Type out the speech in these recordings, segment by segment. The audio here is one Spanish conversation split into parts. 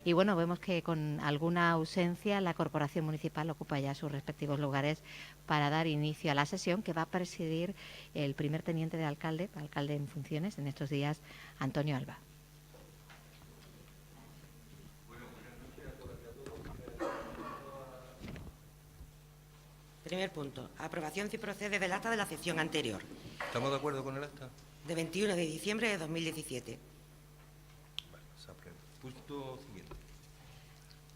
Y bueno, vemos que con alguna ausencia la Corporación Municipal ocupa ya sus respectivos lugares para dar inicio a la sesión que va a presidir el primer teniente de alcalde en funciones en estos días, Antonio Alba. Primer punto. Aprobación si procede del acta de la sesión anterior. ¿Estamos de acuerdo con el acta? De 21 de diciembre de 2017. Vale, se aprueba. Punto siguiente.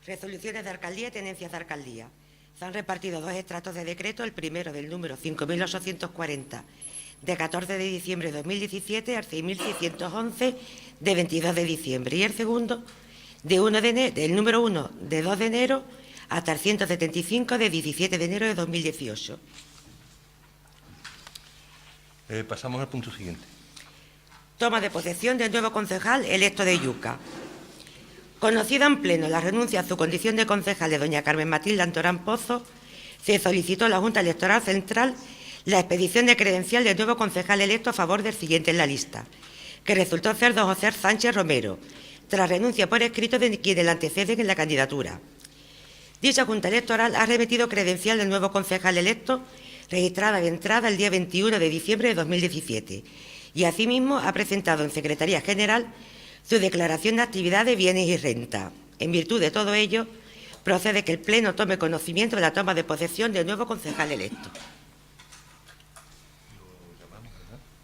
Resoluciones de alcaldía y tenencias de alcaldía. Se han repartido dos extractos de decreto, el primero del número 5.840 de 14 de diciembre de 2017 al 6.611 de 22 de diciembre y el segundo del número 1 de 2 de enero hasta el 175 de 17 de enero de 2018. Pasamos al punto siguiente. Toma de posesión del nuevo concejal electo de Yuca. Conocida en pleno la renuncia a su condición de concejal de doña Carmen Matilde Antorán Pozo, se solicitó a la Junta Electoral Central la expedición de credencial del nuevo concejal electo a favor del siguiente en la lista, que resultó ser don José Sánchez Romero, tras renuncia por escrito de quienes le anteceden en la candidatura. Dicha Junta Electoral ha remitido credencial del nuevo concejal electo, registrada de entrada el día 21 de diciembre de 2017, y asimismo ha presentado en Secretaría General su declaración de actividad de bienes y renta. En virtud de todo ello, procede que el Pleno tome conocimiento de la toma de posesión del nuevo concejal electo.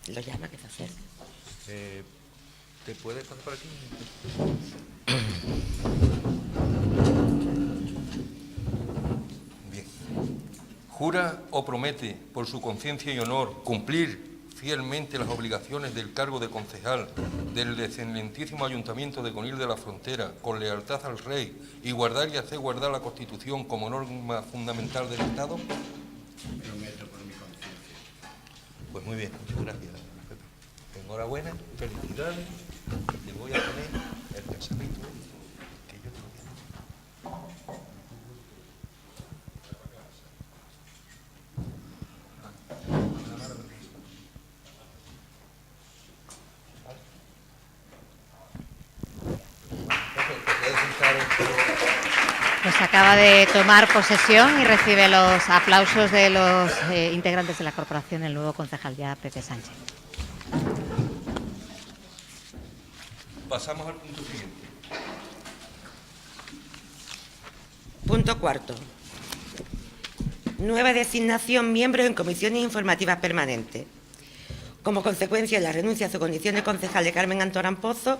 Lo llama, que se acerque. ¿Te puedes pasar por aquí? Bien. ¿Jura o promete, por su conciencia y honor, cumplir fielmente las obligaciones del cargo de concejal del excelentísimo Ayuntamiento de Conil de la Frontera, con lealtad al Rey, y guardar y hacer guardar la Constitución como norma fundamental del Estado? Prometo por mi conciencia. Pues muy bien, muchas gracias, Pepe. Enhorabuena, felicidades. Te voy a poner el pensamiento que yo te lo digo. Pues acaba de tomar posesión y recibe los aplausos de los integrantes de la corporación, el nuevo concejal ya, Pepe Sánchez. Pasamos al punto siguiente. Punto cuarto. Nueva designación miembros en comisiones informativas permanentes. Como consecuencia de la renuncia a su condición de concejal de Carmen Antorán Pozo,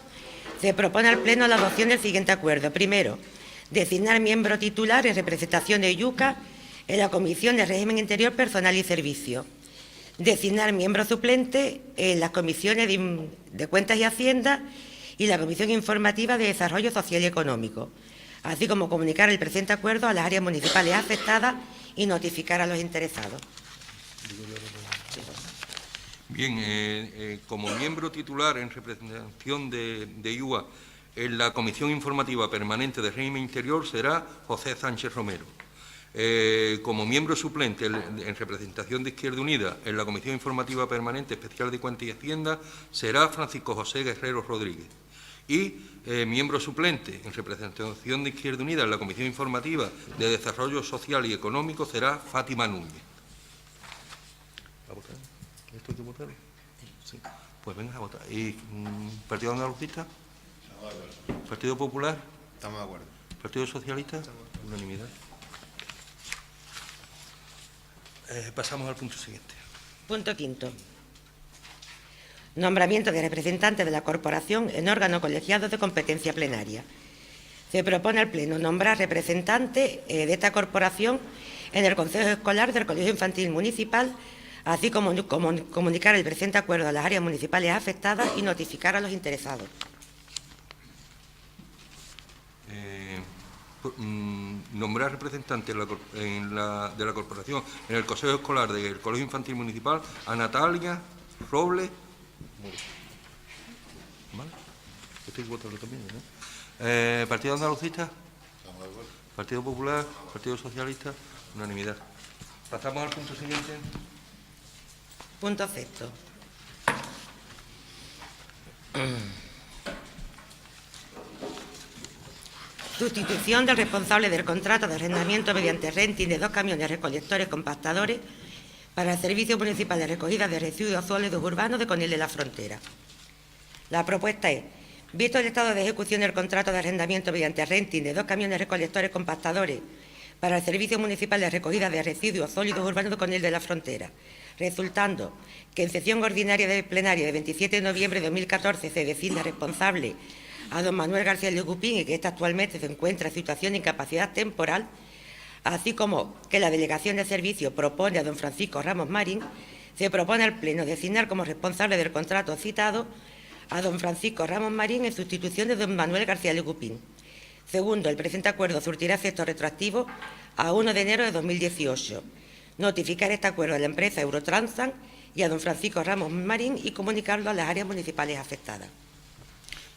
se propone al Pleno la adopción del siguiente acuerdo. Primero, designar miembro titular en representación de Yuca en la Comisión de Régimen Interior, Personal y Servicio. Designar miembro suplente en las comisiones de Cuentas y Hacienda y la Comisión Informativa de Desarrollo Social y Económico, así como comunicar el presente acuerdo a las áreas municipales afectadas y notificar a los interesados. Bien, como miembro titular en representación de IUA en la Comisión Informativa Permanente de Régimen Interior será José Sánchez Romero. Como miembro suplente en representación de Izquierda Unida en la Comisión Informativa Permanente Especial de Cuentas y Hacienda será Francisco José Guerrero Rodríguez. Y miembro suplente en representación de Izquierda Unida en la Comisión Informativa de Desarrollo Social y Económico será Fátima Núñez. ¿Va a votar? ¿Esto hay que votar? Sí. Pues venga a votar. ¿Y Partido Andalucista? ¿Partido Popular? Estamos de acuerdo. ¿Partido Socialista? Unanimidad. Pasamos al punto siguiente. Punto quinto. Nombramiento de representantes de la corporación en órgano colegiado de competencia plenaria. Se propone al Pleno nombrar representantes de esta corporación en el Consejo Escolar del Colegio Infantil Municipal, así como comunicar el presente acuerdo a las áreas municipales afectadas y notificar a los interesados. Nombrar representantes de la corporación en el Consejo Escolar del Colegio Infantil Municipal a Natalia Robles. ¿Vale? Estoy votando también, ¿no? ¿Partido Andalucista? ¿Partido Popular? ¿Partido Socialista? Unanimidad. Pasamos al punto siguiente. Punto sexto. Sustitución del responsable del contrato de arrendamiento mediante renting de 2 camiones recolectores compactadores para el Servicio Municipal de Recogida de Residuos Sólidos Urbanos de Conil de la Frontera. La propuesta es: visto el estado de ejecución del contrato de arrendamiento mediante renting de 2 camiones recolectores compactadores para el Servicio Municipal de Recogida de Residuos Sólidos Urbanos de Conil de la Frontera, resultando que en sesión ordinaria de plenaria de 27 de noviembre de 2014 se designa responsable a don Manuel García Legupín y que ésta actualmente se encuentra en situación de incapacidad temporal, así como que la Delegación de Servicio propone a don Francisco Ramos Marín, se propone al Pleno designar como responsable del contrato citado a don Francisco Ramos Marín en sustitución de don Manuel García Legupín. Segundo, el presente acuerdo surtirá efecto retroactivo a 1 de enero de 2018. Notificar este acuerdo a la empresa Eurotransan y a don Francisco Ramos Marín y comunicarlo a las áreas municipales afectadas.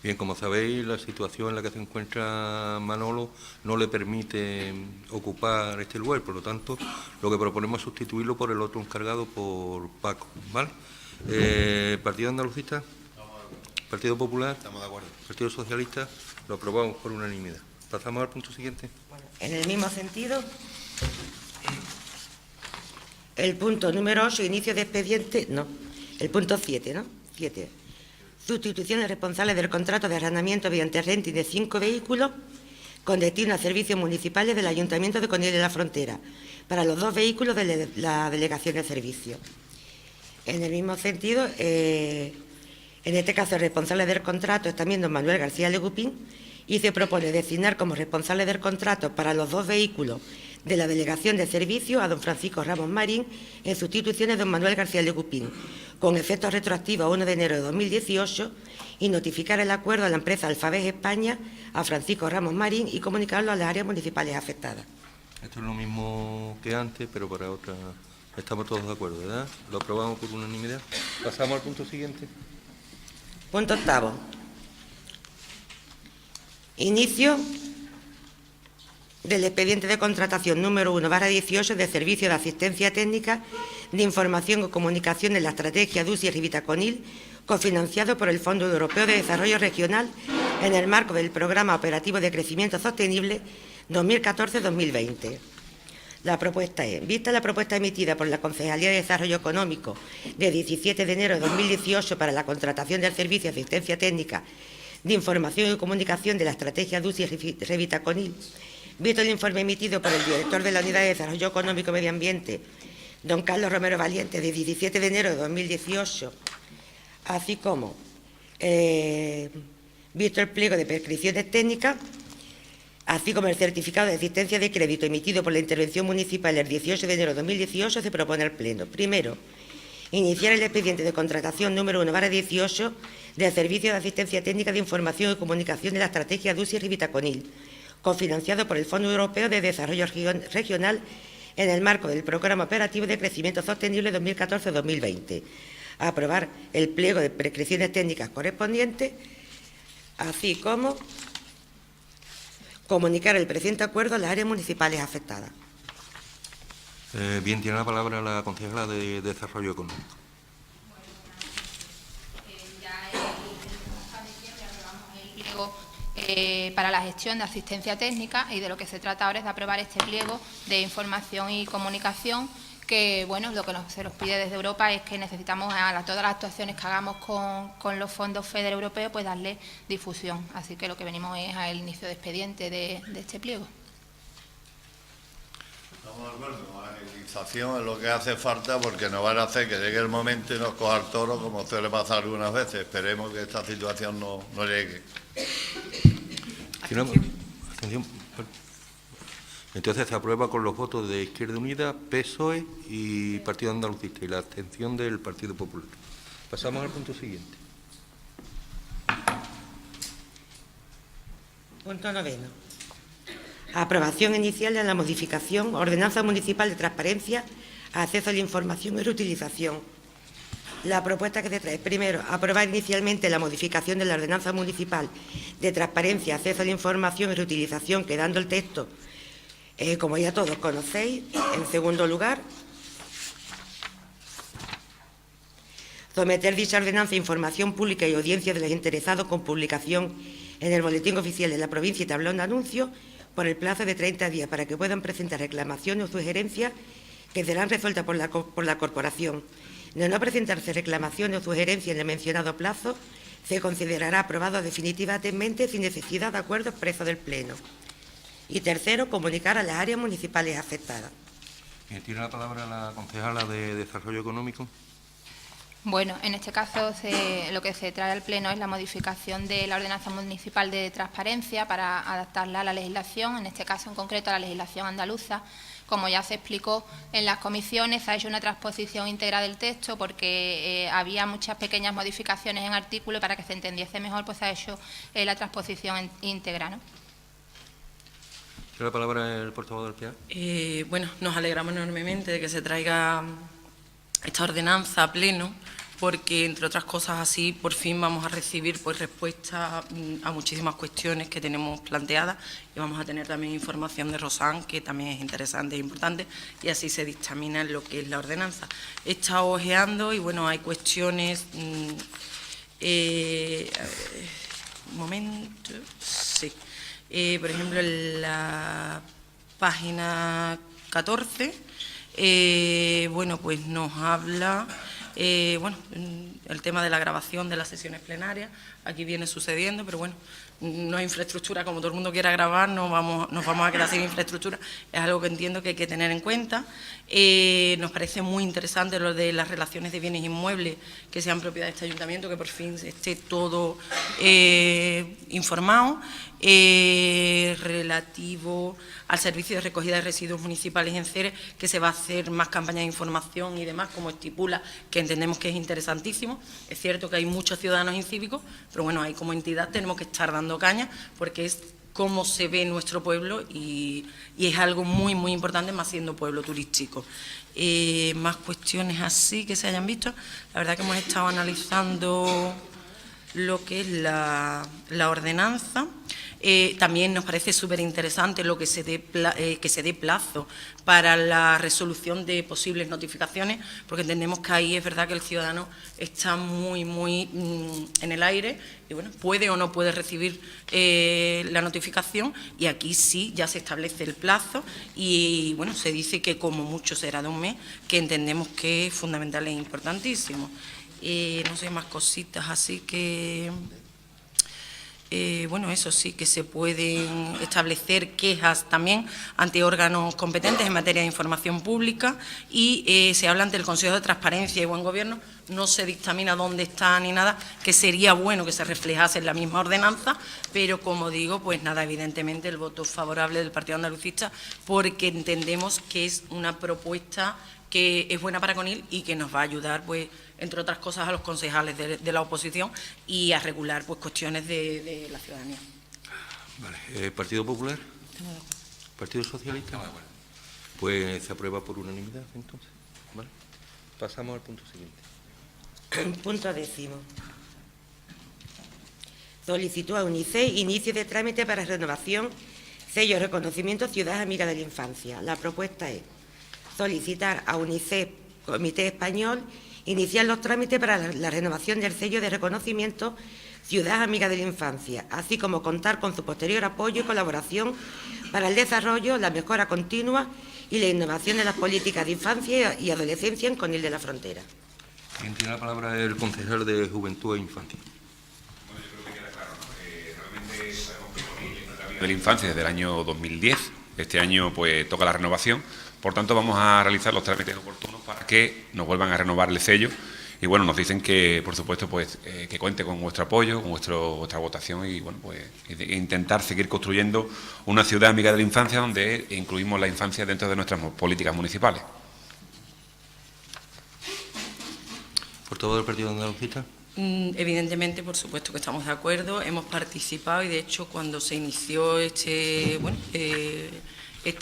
Bien, como sabéis, la situación en la que se encuentra Manolo no le permite ocupar este lugar, por lo tanto, lo que proponemos es sustituirlo por el otro encargado, por Paco, ¿vale? ¿Partido Andalucista? ¿Partido Popular? Estamos de acuerdo. ¿Partido Socialista? Lo aprobamos por unanimidad. ¿Pasamos al punto siguiente? Bueno, en el mismo sentido, el punto número 8, inicio de expediente, no, el punto 7, ¿no? 7. Sustituciones responsables del contrato de arrendamiento mediante renting de 5 vehículos con destino a servicios municipales del Ayuntamiento de Conil de la Frontera, para los 2 vehículos de la Delegación de Servicio. En el mismo sentido, en este caso, el responsable del contrato es también don Manuel García Legupín y se propone designar como responsable del contrato para los 2 vehículos de la Delegación de Servicio a don Francisco Ramos Marín en sustitución de don Manuel García Legupín, con efectos retroactivos a 1 de enero de 2018, y notificar el acuerdo a la empresa Alfabés España, a Francisco Ramos Marín y comunicarlo a las áreas municipales afectadas. Esto es lo mismo que antes, pero para otra. Estamos todos de acuerdo, ¿verdad? Lo aprobamos por unanimidad. Pasamos al punto siguiente. Punto 8. Inicio del expediente de contratación número 1/18 de Servicio de Asistencia Técnica de Información y Comunicación en la Estrategia DUSI Rivita-Conil, cofinanciado por el Fondo Europeo de Desarrollo Regional en el marco del Programa Operativo de Crecimiento Sostenible 2014-2020. La propuesta es: vista la propuesta emitida por la Concejalía de Desarrollo Económico de 17 de enero de 2018 para la contratación del Servicio de Asistencia Técnica de Información y Comunicación de la Estrategia DUSI Rivita-Conil, visto el informe emitido por el director de la Unidad de Desarrollo Económico y Medio Ambiente, don Carlos Romero Valiente, de 17 de enero de 2018, así como visto el pliego de prescripciones técnicas, así como el certificado de existencia de crédito emitido por la Intervención Municipal el 18 de enero de 2018, se propone al Pleno. Primero, iniciar el expediente de contratación número 1/18 del Servicio de Asistencia Técnica de Información y Comunicación de la Estrategia DUSI Rivita-Conil, cofinanciado por el Fondo Europeo de Desarrollo Regional en el marco del Programa Operativo de Crecimiento Sostenible 2014-2020. Aprobar el pliego de prescripciones técnicas correspondientes, así como comunicar el presente acuerdo a las áreas municipales afectadas. Bien, tiene la palabra la concejala de Desarrollo Económico. Para la gestión de asistencia técnica, y de lo que se trata ahora es de aprobar este pliego de información y comunicación, que bueno, lo que se nos pide desde Europa es que necesitamos a todas las actuaciones que hagamos con los fondos FEDER europeos, pues darle difusión. Así que lo que venimos es al inicio de expediente de este pliego. Estamos de acuerdo, la agilización es lo que hace falta, porque nos van a hacer que llegue el momento y nos coja el toro, como suele pasar algunas veces. Esperemos que esta situación no llegue. Atención. Entonces se aprueba con los votos de Izquierda Unida, PSOE y Partido Andalucista, y la abstención del Partido Popular. Pasamos al punto siguiente. Punto 9. Aprobación inicial de la modificación, Ordenanza Municipal de Transparencia, Acceso a la Información y Reutilización. La propuesta que se trae, primero, aprobar inicialmente la modificación de la Ordenanza Municipal de Transparencia, Acceso a la Información y Reutilización, quedando el texto, como ya todos conocéis. En segundo lugar, someter dicha ordenanza a información pública y audiencia de los interesados con publicación en el Boletín Oficial de la provincia y tablón de anuncios por el plazo de 30 días para que puedan presentar reclamaciones o sugerencias que serán resueltas por la corporación. De no presentarse reclamaciones o sugerencias en el mencionado plazo, se considerará aprobado definitivamente sin necesidad de acuerdo expreso del Pleno. Y tercero, comunicar a las áreas municipales afectadas. Tiene la palabra la concejala de Desarrollo Económico. Bueno, en este caso lo que se trae al Pleno es la modificación de la Ordenanza Municipal de Transparencia para adaptarla a la legislación, en este caso en concreto a la legislación andaluza. Como ya se explicó en las comisiones, se ha hecho una transposición íntegra del texto porque había muchas pequeñas modificaciones en artículos y para que se entendiese mejor, pues se ha hecho la transposición íntegra, ¿no? ¿Tiene la palabra el portavoz del PA? Bueno, nos alegramos enormemente de que se traiga esta ordenanza a pleno, porque, entre otras cosas así, por fin vamos a recibir pues respuestas a muchísimas cuestiones que tenemos planteadas y vamos a tener también información de Rosán, que también es interesante e importante, y así se dictamina lo que es la ordenanza. He estado ojeando y, bueno, hay cuestiones... un momento... Sí. Por ejemplo, en la página 14, bueno, pues nos habla... bueno, el tema de la grabación de las sesiones plenarias, aquí viene sucediendo, pero bueno, no hay infraestructura, como todo el mundo quiera grabar, nos vamos a quedar sin infraestructura, es algo que entiendo que hay que tener en cuenta. Nos parece muy interesante lo de las relaciones de bienes inmuebles que sean propiedad de este ayuntamiento, que por fin esté todo informado. Relativo al servicio de recogida de residuos municipales en Ceres, que se va a hacer más campañas de información y demás, como estipula, que entendemos que es interesantísimo. Es cierto que hay muchos ciudadanos incívicos, pero bueno, ahí como entidad tenemos que estar dando caña, porque es cómo se ve nuestro pueblo y es algo muy, muy importante, más siendo pueblo turístico. Más cuestiones así que se hayan visto. La verdad que hemos estado analizando lo que es la ordenanza. También nos parece súper interesante lo que se dé plazo para la resolución de posibles notificaciones, porque entendemos que ahí es verdad que el ciudadano está muy, muy en el aire y, bueno, puede o no puede recibir la notificación, y aquí sí ya se establece el plazo y, bueno, se dice que como mucho será de un mes, que entendemos que es fundamental e importantísimo. No sé, más cositas así que... bueno, eso sí, que se pueden establecer quejas también ante órganos competentes en materia de información pública y se habla ante el Consejo de Transparencia y Buen Gobierno. No se dictamina dónde está ni nada, que sería bueno que se reflejase en la misma ordenanza, pero como digo, pues nada, evidentemente el voto favorable del Partido Andalucista, porque entendemos que es una propuesta que es buena para Conil y que nos va a ayudar, pues, entre otras cosas, a los concejales de la oposición y a regular, pues, cuestiones de la ciudadanía. Vale. ¿Partido Popular? ¿Partido Socialista? Pues se aprueba por unanimidad, entonces. ¿Vale? Pasamos al punto siguiente. Punto 10. Solicitud a UNICEF inicio de trámite para renovación sello de reconocimiento Ciudad Amiga de la Infancia. La propuesta es solicitar a UNICEF, Comité Español, iniciar los trámites para la renovación del sello de reconocimiento Ciudad Amiga de la Infancia, así como contar con su posterior apoyo y colaboración para el desarrollo, la mejora continua y la innovación de las políticas de infancia y adolescencia en Conil de la Frontera. ¿Quién tiene la palabra? El concejal de Juventud e Infancia. Bueno, yo creo que queda claro, ¿no? Realmente sabemos que Conil es nuestra vida de la infancia desde el año 2010. Este año, pues, toca la renovación. Por tanto, vamos a realizar los trámites oportunos para que nos vuelvan a renovar el sello. Y bueno, nos dicen que, por supuesto, pues que cuente con vuestro apoyo, con vuestra votación y, bueno, pues intentar seguir construyendo una ciudad amiga de la infancia donde incluimos la infancia dentro de nuestras políticas municipales. ¿Portavoz del Partido Andalucista? Evidentemente, por supuesto que estamos de acuerdo, hemos participado y, de hecho, cuando se inició este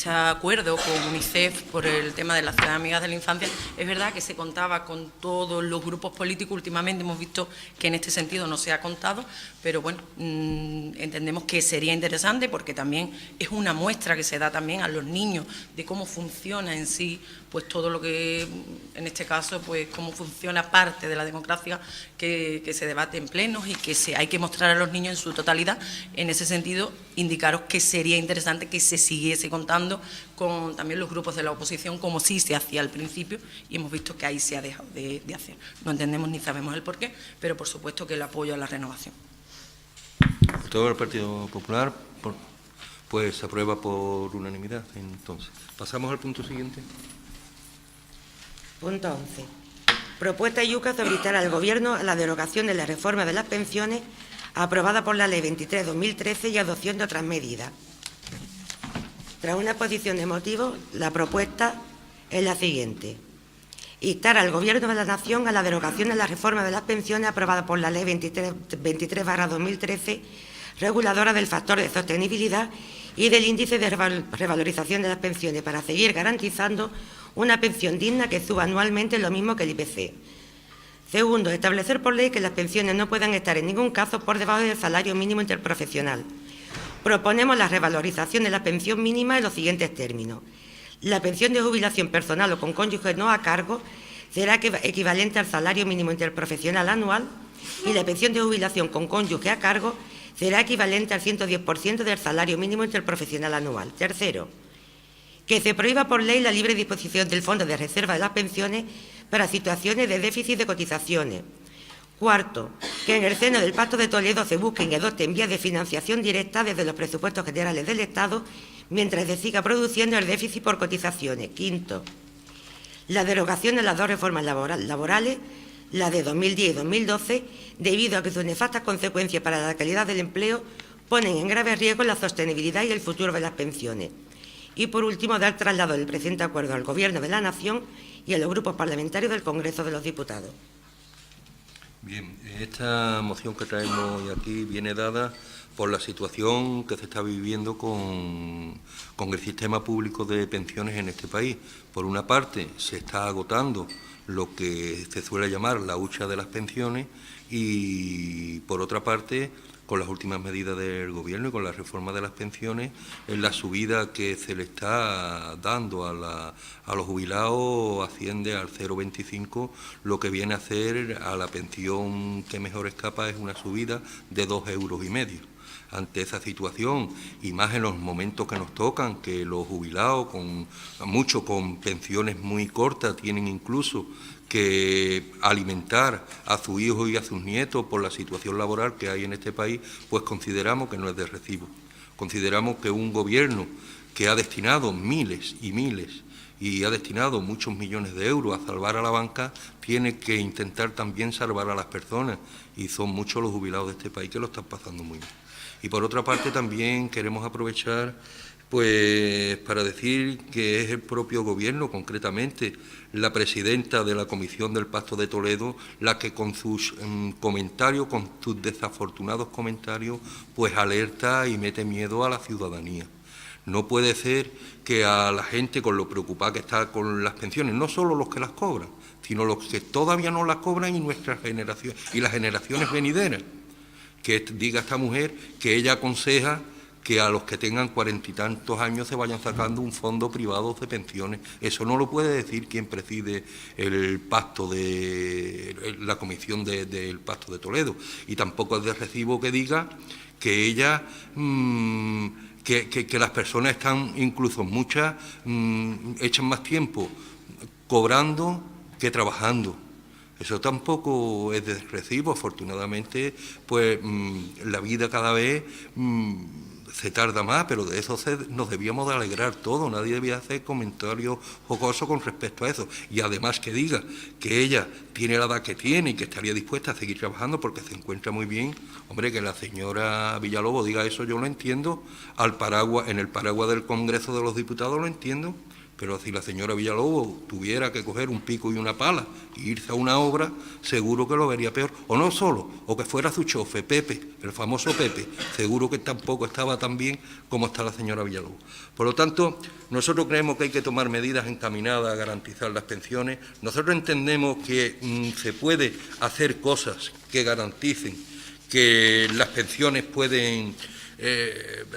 acuerdo con UNICEF por el tema de las ciudades amigas de la infancia, es verdad que se contaba con todos los grupos políticos. Últimamente hemos visto que en este sentido no se ha contado, pero bueno, entendemos que sería interesante porque también es una muestra que se da también a los niños de cómo funciona en sí, pues todo lo que, en este caso, pues cómo funciona parte de la democracia que se debate en plenos y que hay que mostrar a los niños en su totalidad. En ese sentido, indicaros que sería interesante que se siguiese contando con también los grupos de la oposición, como sí se hacía al principio, y hemos visto que ahí se ha dejado de hacer. No entendemos ni sabemos el porqué, pero por supuesto que el apoyo a la renovación. Todo el Partido Popular, pues se aprueba por unanimidad. Entonces, pasamos al punto siguiente. Punto 11. Propuesta Yuca sobre instar al Gobierno a la derogación de la reforma de las pensiones aprobada por la Ley 23/2013 y adopción de otras medidas. Tras una exposición de motivos, la propuesta es la siguiente. Instar al Gobierno de la Nación a la derogación de la reforma de las pensiones aprobada por la Ley 23/2013, reguladora del factor de sostenibilidad y del índice de revalorización de las pensiones, para seguir garantizando una pensión digna que suba anualmente lo mismo que el IPC. Segundo, establecer por ley que las pensiones no puedan estar en ningún caso por debajo del salario mínimo interprofesional. Proponemos la revalorización de la pensión mínima en los siguientes términos. La pensión de jubilación personal o con cónyuge no a cargo será equivalente al salario mínimo interprofesional anual y la pensión de jubilación con cónyuge a cargo será equivalente al 110% del salario mínimo interprofesional anual. Tercero, que se prohíba por ley la libre disposición del Fondo de Reserva de las Pensiones para situaciones de déficit de cotizaciones. Cuarto, que en el seno del Pacto de Toledo se busquen y adopten vías de financiación directa desde los presupuestos generales del Estado mientras se siga produciendo el déficit por cotizaciones. Quinto, la derogación de las dos reformas laborales, la de 2010 y 2012, debido a que sus nefastas consecuencias para la calidad del empleo ponen en grave riesgo la sostenibilidad y el futuro de las pensiones. Y, por último, dar traslado del presente acuerdo al Gobierno de la Nación y a los grupos parlamentarios del Congreso de los Diputados. Bien, esta moción que traemos hoy aquí viene dada por la situación que se está viviendo con el sistema público de pensiones en este país. Por una parte, se está agotando lo que se suele llamar la hucha de las pensiones y, por otra parte, con las últimas medidas del Gobierno y con la reforma de las pensiones, en la subida que se le está dando a los jubilados asciende al 0,25, lo que viene a hacer a la pensión que mejor escapa es una subida de 2,5 euros. Ante esa situación, y más en los momentos que nos tocan, que los jubilados, muchos con pensiones muy cortas, tienen incluso que alimentar a sus hijos y a sus nietos por la situación laboral que hay en este país, pues consideramos que no es de recibo. Consideramos que un Gobierno que ha destinado miles y miles y ha destinado muchos millones de euros a salvar a la banca, tiene que intentar también salvar a las personas, y son muchos los jubilados de este país que lo están pasando muy bien. Y por otra parte también queremos aprovechar pues para decir que es el propio Gobierno, concretamente la presidenta de la Comisión del Pacto de Toledo, la que con sus comentarios, con sus desafortunados comentarios, pues alerta y mete miedo a la ciudadanía. No puede ser que a la gente, con lo preocupada que está con las pensiones, no solo los que las cobran, sino los que todavía no las cobran y nuestras generaciones y las generaciones venideras, que diga esta mujer que ella aconseja que a los que tengan 40 y tantos años se vayan sacando un fondo privado de pensiones. Eso no lo puede decir quien preside el pacto de la comisión del Pacto de Toledo. Y tampoco es de recibo que diga que ella que las personas están, incluso muchas, echan más tiempo cobrando que trabajando. Eso tampoco es de recibo. Afortunadamente, pues la vida cada vez se tarda más, pero de eso nos debíamos de alegrar todos. Nadie debía hacer comentarios jocosos con respecto a eso. Y además que diga que ella tiene la edad que tiene y que estaría dispuesta a seguir trabajando porque se encuentra muy bien. Hombre, que la señora Villalobos diga eso, yo lo entiendo. En el paraguas del Congreso de los Diputados lo entiendo. Pero si la señora Villalobos tuviera que coger un pico y una pala e irse a una obra, seguro que lo vería peor. O no solo, o que fuera su chofe, Pepe, el famoso Pepe, seguro que tampoco estaba tan bien como está la señora Villalobos. Por lo tanto, nosotros creemos que hay que tomar medidas encaminadas a garantizar las pensiones. Nosotros entendemos que se puede hacer cosas que garanticen que las pensiones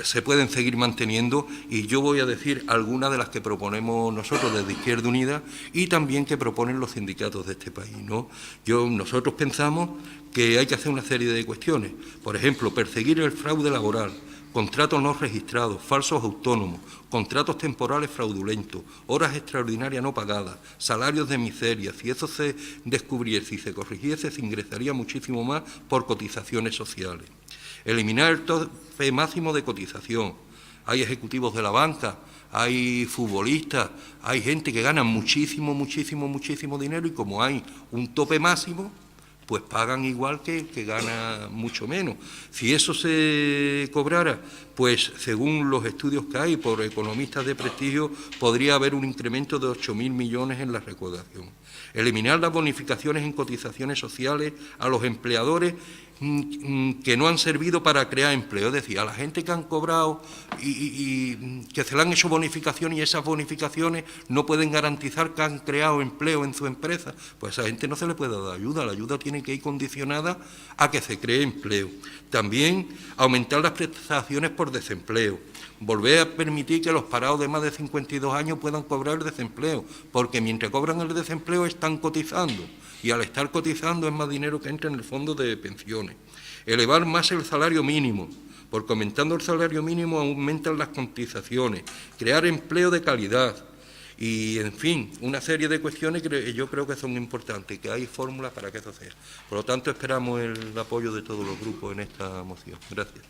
se pueden seguir manteniendo, y yo voy a decir algunas de las que proponemos nosotros desde Izquierda Unida y también que proponen los sindicatos de este país, ¿no? Nosotros pensamos que hay que hacer una serie de cuestiones. Por ejemplo, perseguir el fraude laboral, contratos no registrados, falsos autónomos, contratos temporales fraudulentos, horas extraordinarias no pagadas, salarios de miseria. Si eso se descubriese y se corrigiese, se ingresaría muchísimo más por cotizaciones sociales. Eliminar el tope máximo de cotización. Hay ejecutivos de la banca, hay futbolistas, hay gente que gana muchísimo dinero, y como hay un tope máximo, pues pagan igual que el que gana mucho menos. Si eso se cobrara, pues según los estudios que hay por economistas de prestigio, podría haber un incremento de 8.000 millones en la recaudación. Eliminar las bonificaciones en cotizaciones sociales a los empleadores que no han servido para crear empleo, es decir, a la gente que han cobrado y que se le han hecho bonificaciones, y esas bonificaciones no pueden garantizar que han creado empleo en su empresa, pues a esa gente no se le puede dar ayuda. La ayuda tiene que ir condicionada a que se cree empleo. También aumentar las prestaciones por desempleo, volver a permitir que los parados de más de 52 años puedan cobrar el desempleo, porque mientras cobran el desempleo están cotizando, y al estar cotizando es más dinero que entra en el fondo de pensiones. Elevar más el salario mínimo, porque aumentando el salario mínimo aumentan las cotizaciones. Crear empleo de calidad y, en fin, una serie de cuestiones que yo creo que son importantes, que hay fórmulas para que eso sea. Por lo tanto, esperamos el apoyo de todos los grupos en esta moción. Gracias.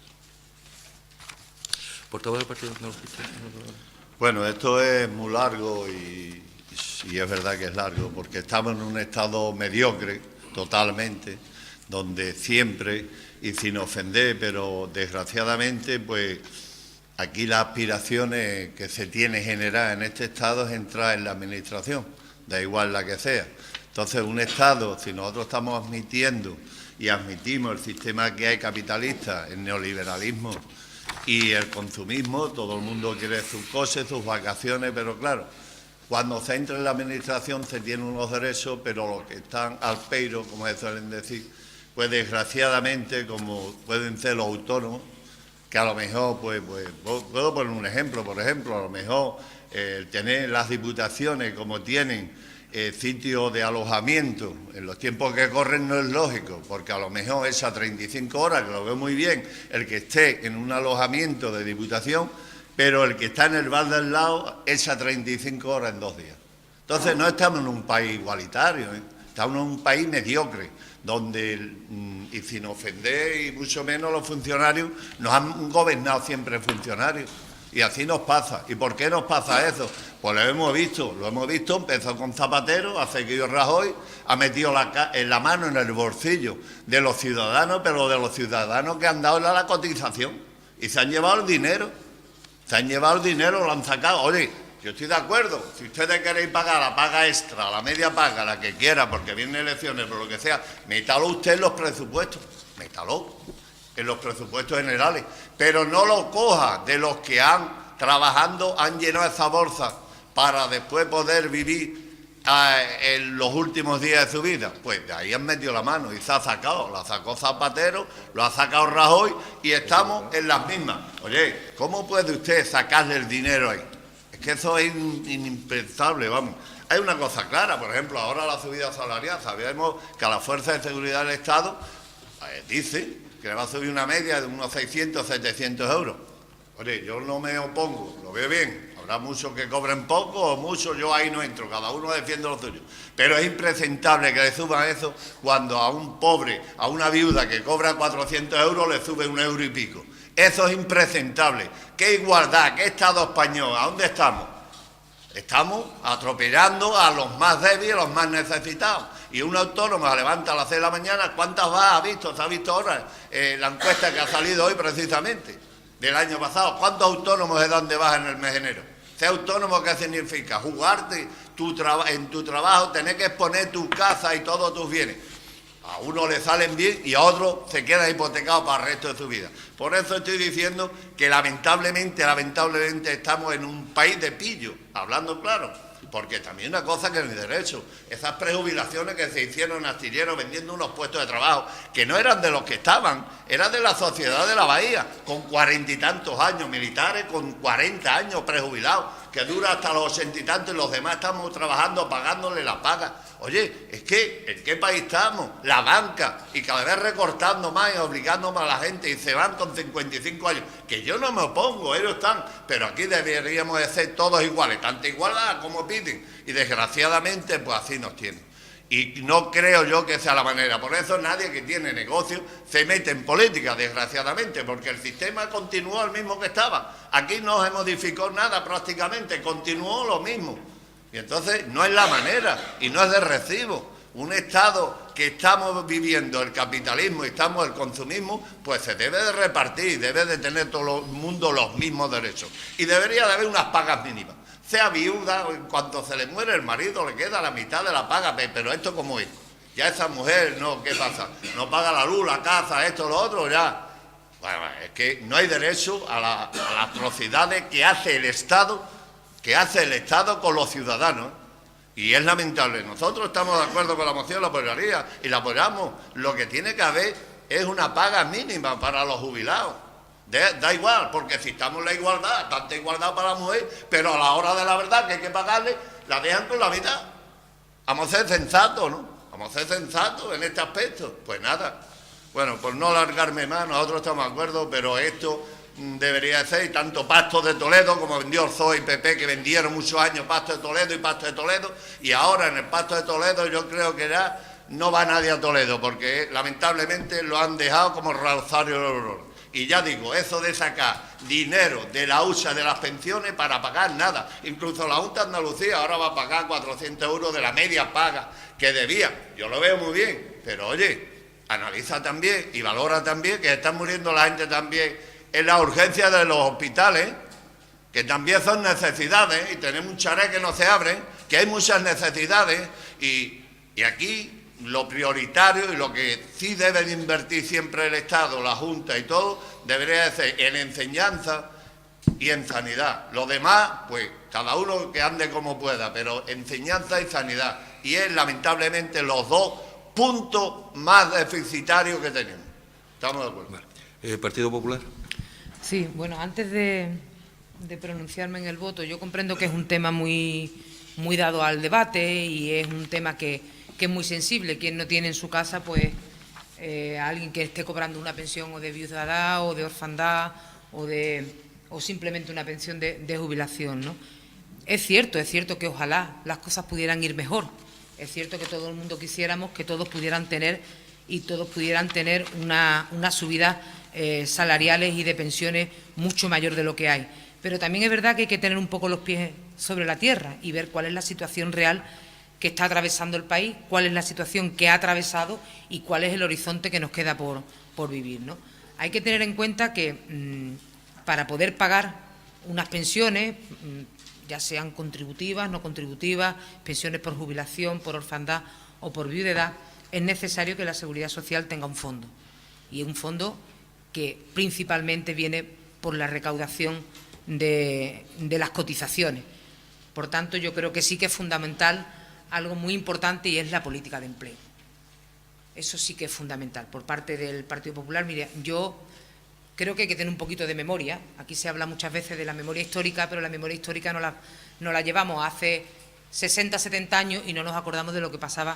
Portavoz del Partido Nacionalista. Bueno, esto es muy largo y es verdad que es largo, porque estamos en un estado mediocre totalmente, donde siempre, y sin ofender, pero desgraciadamente, pues aquí las aspiraciones que se tiene generadas en este estado es entrar en la administración, da igual la que sea. Entonces, un estado, si nosotros estamos admitiendo y admitimos el sistema que hay capitalista, el neoliberalismo y el consumismo, todo el mundo quiere sus cosas, sus vacaciones, pero claro, cuando se entra en la administración se tienen unos derechos, pero los que están al peiro, como se suelen decir, pues desgraciadamente, como pueden ser los autónomos, que a lo mejor, pues puedo poner un ejemplo, por ejemplo, a lo mejor tener las diputaciones como tienen sitios de alojamiento, en los tiempos que corren no es lógico, porque a lo mejor esas 35 horas, que lo veo muy bien, el que esté en un alojamiento de diputación, pero el que está en el bar del lado echa 35 horas en 2 días. Entonces no estamos en un país igualitario, estamos en un país mediocre, donde, y sin ofender y mucho menos los funcionarios, nos han gobernado siempre funcionarios, y así nos pasa. ¿Y por qué nos pasa eso? Pues lo hemos visto, empezó con Zapatero, ha seguido Rajoy, ha metido la mano en el bolsillo de los ciudadanos, pero de los ciudadanos que han dado la cotización, y se han llevado el dinero. Se han llevado el dinero, lo han sacado. Oye, yo estoy de acuerdo. Si ustedes queréis pagar la paga extra, la media paga, la que quiera, porque vienen elecciones, por lo que sea, métalo usted en los presupuestos. Métalo en los presupuestos generales. Pero no lo coja de los que trabajando, han llenado esa bolsa para después poder vivir en los últimos días de su vida. Pues de ahí han metido la mano y se ha sacado. La sacó Zapatero, lo ha sacado Rajoy y estamos en las mismas. Oye, ¿cómo puede usted sacarle el dinero ahí? Es que eso es impensable, vamos. Hay una cosa clara, por ejemplo, ahora la subida salarial. Sabemos que a la Fuerza de Seguridad del Estado dice que le va a subir una media de unos 600, 700 euros. Oye, yo no me opongo, lo veo bien. Habrá muchos que cobren poco o muchos, yo ahí no entro, cada uno defiende lo suyo. Pero es impresentable que le suban eso cuando a un pobre, a una viuda que cobra 400 euros, le sube 1 euro y pico. Eso es impresentable. ¿Qué igualdad? ¿Qué Estado español? ¿A dónde estamos? Estamos atropellando a los más débiles, a los más necesitados. Y un autónomo se levanta a las 6 de la mañana, ¿cuántas va? ¿Ha visto? ¿Se ha visto ahora la encuesta que ha salido hoy precisamente, del año pasado? ¿Cuántos autónomos de dónde vas en el mes de enero? Ser autónomo, ¿qué significa? Jugarte en tu trabajo, tener que exponer tu casa y todos tus bienes. A uno le salen bien y a otro se queda hipotecado para el resto de su vida. Por eso estoy diciendo que lamentablemente estamos en un país de pillo, hablando claro. porque también una cosa que es mi derecho, esas prejubilaciones que se hicieron en Astillero vendiendo unos puestos de trabajo que no eran de los que estaban, eran de la sociedad de la Bahía, con 40 y tantos años, militares con 40 años prejubilados, que dura hasta los 80 y tantos, y los demás estamos trabajando, pagándole la paga. Oye, es que, ¿en qué país estamos? La banca, y cada vez recortando más y obligando más a la gente, y se van con 55 años, que yo no me opongo, ellos están, pero aquí deberíamos de ser todos iguales, tanta igualdad como piden, y desgraciadamente, pues así nos tienen. Y no creo yo que sea la manera, por eso nadie que tiene negocio se mete en política, desgraciadamente, porque el sistema continuó el mismo que estaba. Aquí no se modificó nada prácticamente, continuó lo mismo. Y entonces no es la manera y no es de recibo. Un Estado que estamos viviendo el capitalismo y estamos el consumismo, pues se debe de repartir, debe de tener todo el mundo los mismos derechos. Y debería de haber unas pagas mínimas. Sea viuda, cuando se le muere el marido le queda la mitad de la paga, pero esto como es. Ya esa mujer, no, ¿qué pasa? No paga la luz, la casa, esto, lo otro, ya. Bueno, es que no hay derecho a las atrocidades que hace el Estado, con los ciudadanos. Y es lamentable. Nosotros estamos de acuerdo con la moción, la apoyaría y la apoyamos. Lo que tiene que haber es una paga mínima para los jubilados. Da igual, porque si estamos en la igualdad, tanta igualdad para la mujer, pero a la hora de la verdad que hay que pagarle, la dejan con la mitad. Vamos a ser sensatos, ¿no? Vamos a ser sensatos en este aspecto. Pues nada. Bueno, por no alargarme más, nosotros estamos de acuerdo, pero esto debería ser, y tanto Pacto de Toledo como vendió el PSOE y PP, que vendieron muchos años Pacto de Toledo y Pacto de Toledo, y ahora en el Pacto de Toledo yo creo que ya no va nadie a Toledo, porque lamentablemente lo han dejado como Rosario del Horror. Y ya digo, eso de sacar dinero de la hucha de las pensiones para pagar nada, incluso la Junta de Andalucía ahora va a pagar 400 euros de la media paga que debía, yo lo veo muy bien, pero oye, analiza también y valora también que están muriendo la gente también en la urgencia de los hospitales, que también son necesidades, y tenemos un chalet que no se abre, que hay muchas necesidades, y aquí lo prioritario y lo que sí debe de invertir siempre el Estado, la Junta y todo, debería de ser en enseñanza y en sanidad. Lo demás, pues cada uno que ande como pueda, pero enseñanza y sanidad. Y es lamentablemente los dos puntos más deficitarios que tenemos. ¿Estamos de acuerdo? Vale. ¿Partido Popular? Sí, bueno, antes de pronunciarme en el voto, yo comprendo que es un tema muy dado al debate y es un tema que es muy sensible. Quien no tiene en su casa, pues, a alguien que esté cobrando una pensión o de viudedad o de orfandad o simplemente una pensión de jubilación, ¿no? Es cierto que ojalá las cosas pudieran ir mejor. Es cierto que todo el mundo quisiéramos que todos pudieran tener una subida salariales y de pensiones mucho mayor de lo que hay. Pero también es verdad que hay que tener un poco los pies sobre la tierra y ver cuál es la situación real que está atravesando el país, cuál es la situación que ha atravesado y cuál es el horizonte que nos queda por vivir, ¿no? Hay que tener en cuenta que para poder pagar unas pensiones, ya sean contributivas, no contributivas, pensiones por jubilación, por orfandad o por viudedad, es necesario que la Seguridad Social tenga un fondo. Y un fondo que principalmente viene por la recaudación de las cotizaciones. Por tanto, yo creo que sí que es fundamental algo muy importante y es la política de empleo. Eso sí que es fundamental. Por parte del Partido Popular, mire, yo creo que hay que tener un poquito de memoria. Aquí se habla muchas veces de la memoria histórica, pero la memoria histórica no la llevamos hace 60, 70 años y no nos acordamos de lo que pasaba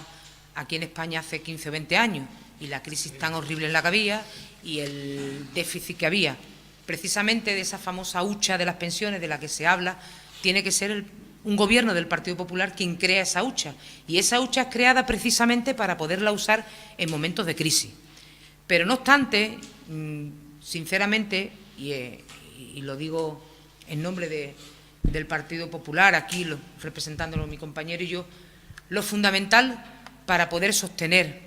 aquí en España hace 15 o 20 años y la crisis tan horrible en la que había y el déficit que había. Precisamente de esa famosa hucha de las pensiones de la que se habla, tiene que ser un gobierno del Partido Popular quien crea esa hucha. Y esa hucha es creada precisamente para poderla usar en momentos de crisis. Pero no obstante, sinceramente, y lo digo en nombre del Partido Popular, aquí representándolo mi compañero y yo, lo fundamental para poder sostener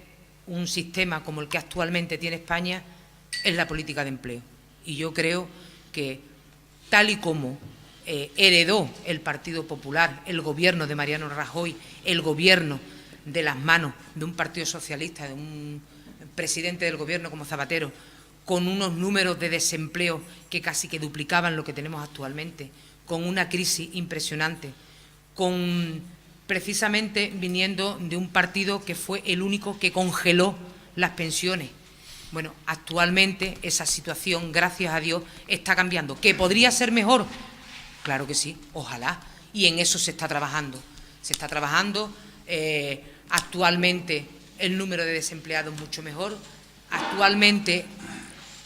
un sistema como el que actualmente tiene España es la política de empleo. Y yo creo que tal y como heredó el Partido Popular, el gobierno de Mariano Rajoy, el gobierno de las manos de un partido socialista, de un presidente del gobierno como Zapatero, con unos números de desempleo que casi que duplicaban lo que tenemos actualmente, con una crisis impresionante, precisamente viniendo de un partido que fue el único que congeló las pensiones. Bueno, actualmente esa situación, gracias a Dios, está cambiando. ¿Que podría ser mejor? Claro que sí, ojalá. Y en eso se está trabajando. Se está trabajando. Actualmente el número de desempleados mucho mejor. Actualmente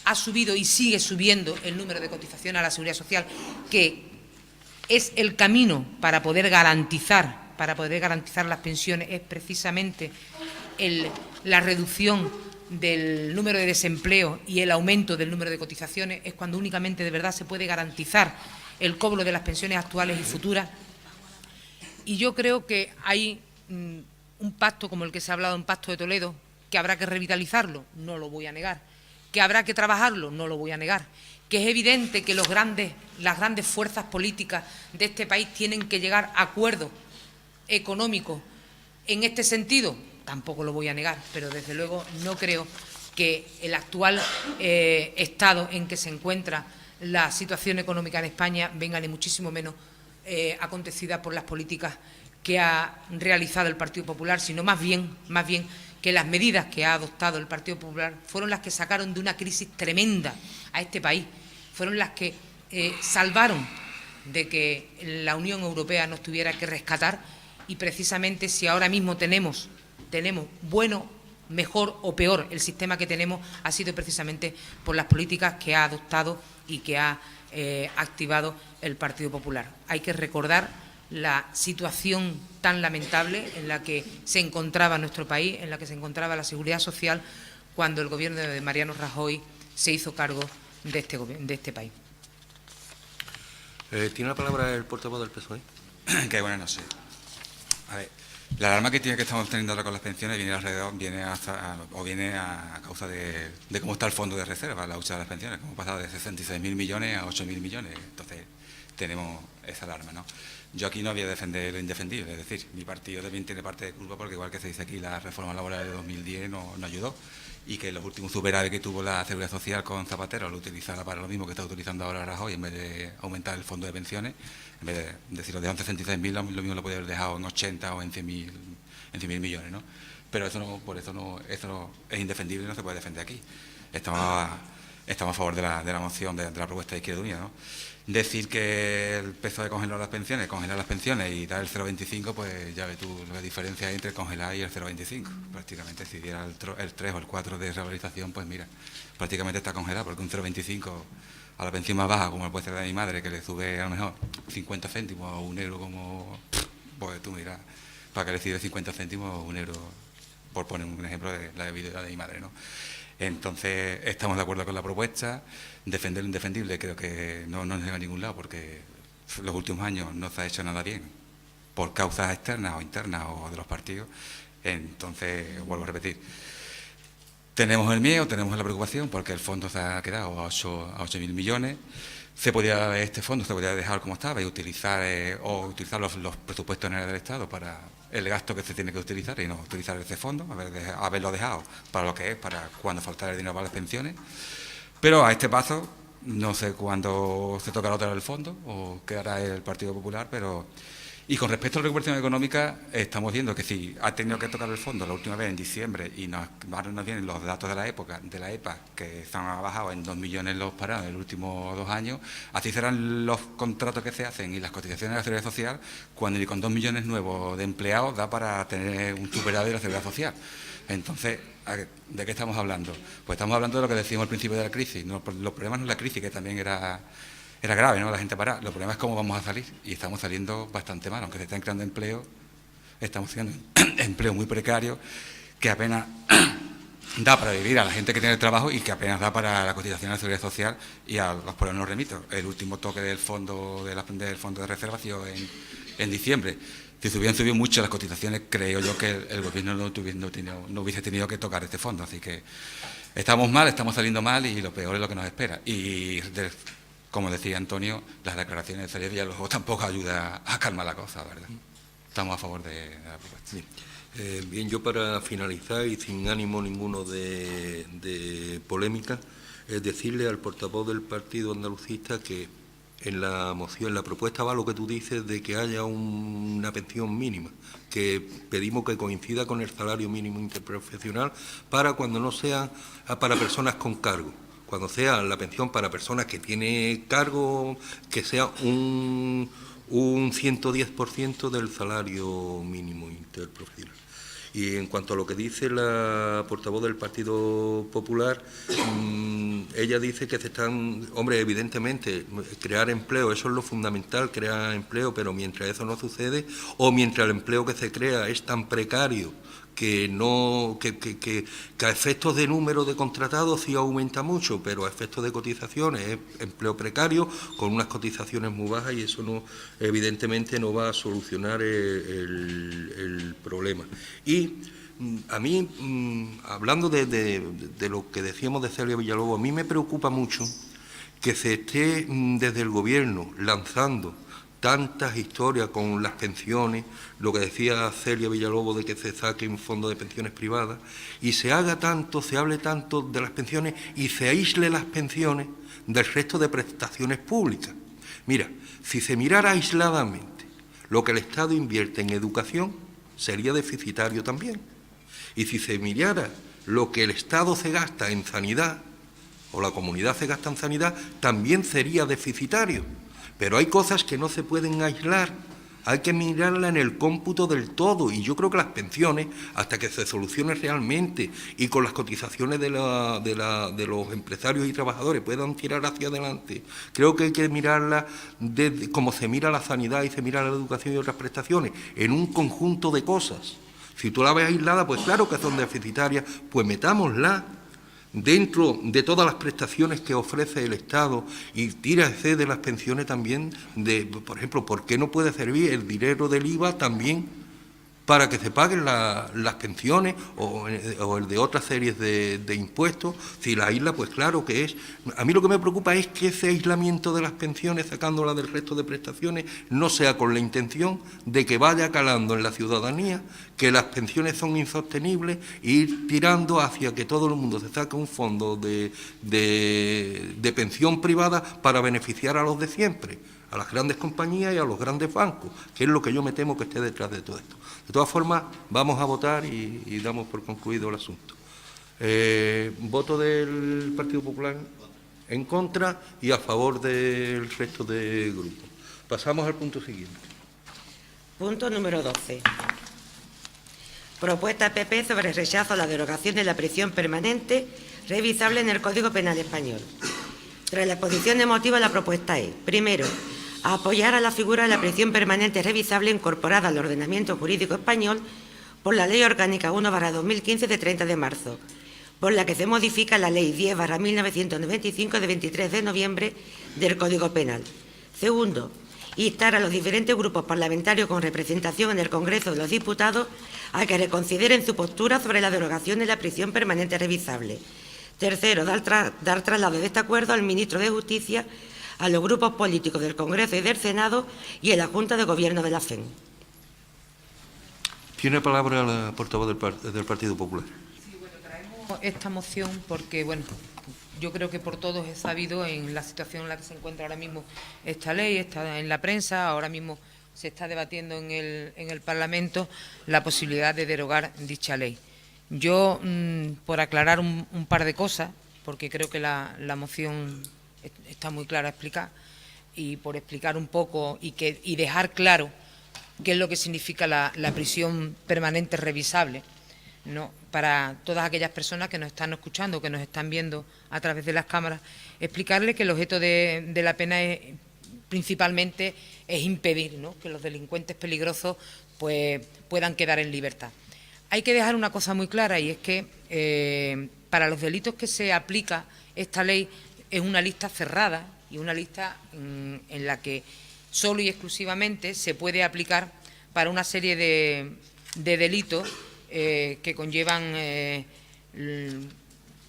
ha subido y sigue subiendo el número de cotización a la Seguridad Social, que es el camino para poder garantizar las pensiones, es precisamente la reducción del número de desempleo y el aumento del número de cotizaciones, es cuando únicamente de verdad se puede garantizar el cobro de las pensiones actuales y futuras. Y yo creo que hay un pacto como el que se ha hablado, un pacto de Toledo, que habrá que revitalizarlo, no lo voy a negar, que habrá que trabajarlo, no lo voy a negar, que es evidente que las grandes fuerzas políticas de este país tienen que llegar a acuerdos económicos en este sentido, tampoco lo voy a negar, pero desde luego no creo que el actual estado en que se encuentra la situación económica en España venga ni muchísimo menos acontecida por las políticas que ha realizado el Partido Popular, sino más bien que las medidas que ha adoptado el Partido Popular fueron las que sacaron de una crisis tremenda a este país, fueron las que salvaron de que la Unión Europea nos tuviera que rescatar, y precisamente si ahora mismo tenemos bueno, mejor o peor el sistema que tenemos, ha sido precisamente por las políticas que ha adoptado y que ha activado el Partido Popular. Hay que recordar la situación tan lamentable en la que se encontraba nuestro país, en la que se encontraba la Seguridad Social, cuando el Gobierno de Mariano Rajoy se hizo cargo de este país. ¿Tiene la palabra el portavoz del PSOE? Que bueno, no sé. A ver, la alarma que estamos teniendo ahora con las pensiones viene a causa de cómo está el fondo de reserva, la hucha de las pensiones, como ha pasado de 66.000 millones a 8.000 millones. Entonces, tenemos esa alarma, ¿no? Yo aquí no voy a defender lo indefendible, es decir, mi partido también tiene parte de culpa porque, igual que se dice aquí, la reforma laboral de 2010 no ayudó, y que los últimos superávit que tuvo la Seguridad Social con Zapatero lo utilizara para lo mismo que está utilizando ahora Rajoy, en vez de aumentar el fondo de pensiones, en vez de decir, lo de 66.000, lo mismo lo podía haber dejado en 80 o en 100.000 millones, ¿no? Pero eso no es indefendible y no se puede defender aquí. Estamos a favor de la moción, de la propuesta de Izquierda Unida, ¿no? Decir que el peso de congelar las pensiones y dar el 0,25, pues ya ves tú la diferencia entre congelar y el 0,25. Prácticamente, si diera el 3 o el 4 de revalorización, pues mira, prácticamente está congelado, porque un 0,25 a la pensión más baja, como puede ser de mi madre, que le sube a lo mejor 50 céntimos o un euro, como, pues tú mira, para que le sube 50 céntimos o un euro, por poner un ejemplo de la vida de mi madre, ¿no? Entonces, estamos de acuerdo con la propuesta. Defender lo indefendible creo que no nos llega a ningún lado, porque en los últimos años no se ha hecho nada bien, por causas externas o internas o de los partidos. Entonces, vuelvo a repetir, tenemos el miedo, tenemos la preocupación, porque el fondo se ha quedado a 8.000 millones. Este fondo se podría dejar como estaba y utilizar los presupuestos generales del Estado para el gasto que se tiene que utilizar, y no utilizar ese fondo, haberlo dejado para lo que es, para cuando faltara el dinero para las pensiones. Pero a este paso, no sé cuándo se tocará otra vez el fondo o qué hará el Partido Popular, pero... Y con respecto a la recuperación económica, estamos viendo que si ha tenido que tocar el fondo la última vez en diciembre, y ahora nos vienen los datos de la EPA, que se han bajado en 2 millones los parados en los últimos 2 años, así serán los contratos que se hacen y las cotizaciones de la Seguridad Social, cuando ni con 2 millones nuevos de empleados da para tener un superávit de la Seguridad Social. Entonces, ¿de qué estamos hablando? Pues estamos hablando de lo que decíamos al principio de la crisis. Los problemas no es la crisis, que también era grave, ¿no? La gente parada. Los problemas es cómo vamos a salir, y estamos saliendo bastante mal. Aunque se están creando empleo, estamos teniendo empleo muy precario, que apenas da para vivir a la gente que tiene trabajo, y que apenas da para la cotización de la Seguridad Social y a los pueblos no remitos. El último toque del fondo de reservación en diciembre, si hubieran subido mucho las cotizaciones, creo yo que el Gobierno no hubiese tenido que tocar este fondo. Así que estamos mal, estamos saliendo mal, y lo peor es lo que nos espera. Y como decía Antonio, las declaraciones de Celia Villalobos tampoco ayudan a calmar la cosa, ¿verdad? Estamos a favor de la propuesta. Sí. Bien, yo para finalizar, y sin ánimo ninguno de polémica, decirle al portavoz del Partido Andalucista que en la moción, en la propuesta va lo que tú dices de que haya una pensión mínima, que pedimos que coincida con el salario mínimo interprofesional para cuando no sea para personas con cargo. Cuando sea la pensión para personas que tienen cargo, que sea un 110% del salario mínimo interprofesional. Y en cuanto a lo que dice la portavoz del Partido Popular, ella dice que se están, hombre, evidentemente, crear empleo, eso es lo fundamental, crear empleo, pero mientras eso no sucede, o mientras el empleo que se crea es tan precario que a efectos de número de contratados sí aumenta mucho, pero a efectos de cotizaciones es empleo precario con unas cotizaciones muy bajas y eso no, evidentemente no va a solucionar el problema. Y a mí, hablando de lo que decíamos de Celia Villalobos, a mí me preocupa mucho que se esté desde el Gobierno lanzando tantas historias con las pensiones, lo que decía Celia Villalobos de que se saque un fondo de pensiones privadas, y se hable tanto de las pensiones y se aísle las pensiones del resto de prestaciones públicas. Mira, si se mirara aisladamente lo que el Estado invierte en educación, sería deficitario también. Y si se mirara lo que el Estado se gasta en sanidad, o la comunidad se gasta en sanidad, también sería deficitario. Pero hay cosas que no se pueden aislar, hay que mirarla en el cómputo del todo, y yo creo que las pensiones, hasta que se solucione realmente y con las cotizaciones de los empresarios y trabajadores puedan tirar hacia adelante, creo que hay que mirarla como se mira la sanidad y se mira la educación y otras prestaciones, en un conjunto de cosas. Si tú la ves aislada, pues claro que son deficitarias, pues metámosla dentro de todas las prestaciones que ofrece el Estado y tírase de las pensiones también, por ejemplo, ¿por qué no puede servir el dinero del IVA también para que se paguen las pensiones o el de otras series de impuestos? Si la isla, pues claro que es. A mí lo que me preocupa es que ese aislamiento de las pensiones, sacándolas del resto de prestaciones, no sea con la intención de que vaya calando en la ciudadanía que las pensiones son insostenibles e ir tirando hacia que todo el mundo se saque un fondo de pensión privada para beneficiar a los de siempre, a las grandes compañías y a los grandes bancos, que es lo que yo me temo que esté detrás de todo esto. De todas formas, vamos a votar y damos por concluido el asunto. Voto del Partido Popular en contra y a favor del resto de grupos. Pasamos al punto siguiente. Punto número 12. Propuesta PP sobre rechazo a la derogación de la prisión permanente revisable en el Código Penal español. Tras la exposición de motivos, la propuesta es, primero, apoyar a la figura de la prisión permanente revisable incorporada al ordenamiento jurídico español por la Ley Orgánica 1/2015 de 30 de marzo, por la que se modifica la Ley 10/1995 de 23 de noviembre del Código Penal. Segundo, instar a los diferentes grupos parlamentarios con representación en el Congreso de los Diputados a que reconsideren su postura sobre la derogación de la prisión permanente revisable. Tercero, dar traslado de este acuerdo al Ministro de Justicia, a los grupos políticos del Congreso y del Senado y a la Junta de Gobierno de la FEN. Tiene palabra la portavoz del Partido Popular. Sí, bueno, traemos esta moción porque, bueno, yo creo que por todos es sabido en la situación en la que se encuentra ahora mismo esta ley, está en la prensa, ahora mismo se está debatiendo en el Parlamento la posibilidad de derogar dicha ley. Yo, por aclarar un par de cosas, porque creo que la moción está muy clara a explicar, y por explicar un poco y dejar claro qué es lo que significa la prisión permanente revisable, ¿no? Para todas aquellas personas que nos están escuchando, que nos están viendo a través de las cámaras, explicarles que el objeto de la pena principalmente es impedir, ¿no?, que los delincuentes peligrosos pues puedan quedar en libertad. Hay que dejar una cosa muy clara, y es que para los delitos que se aplica esta ley es una lista cerrada y una lista en la que solo y exclusivamente se puede aplicar para una serie de delitos que conllevan,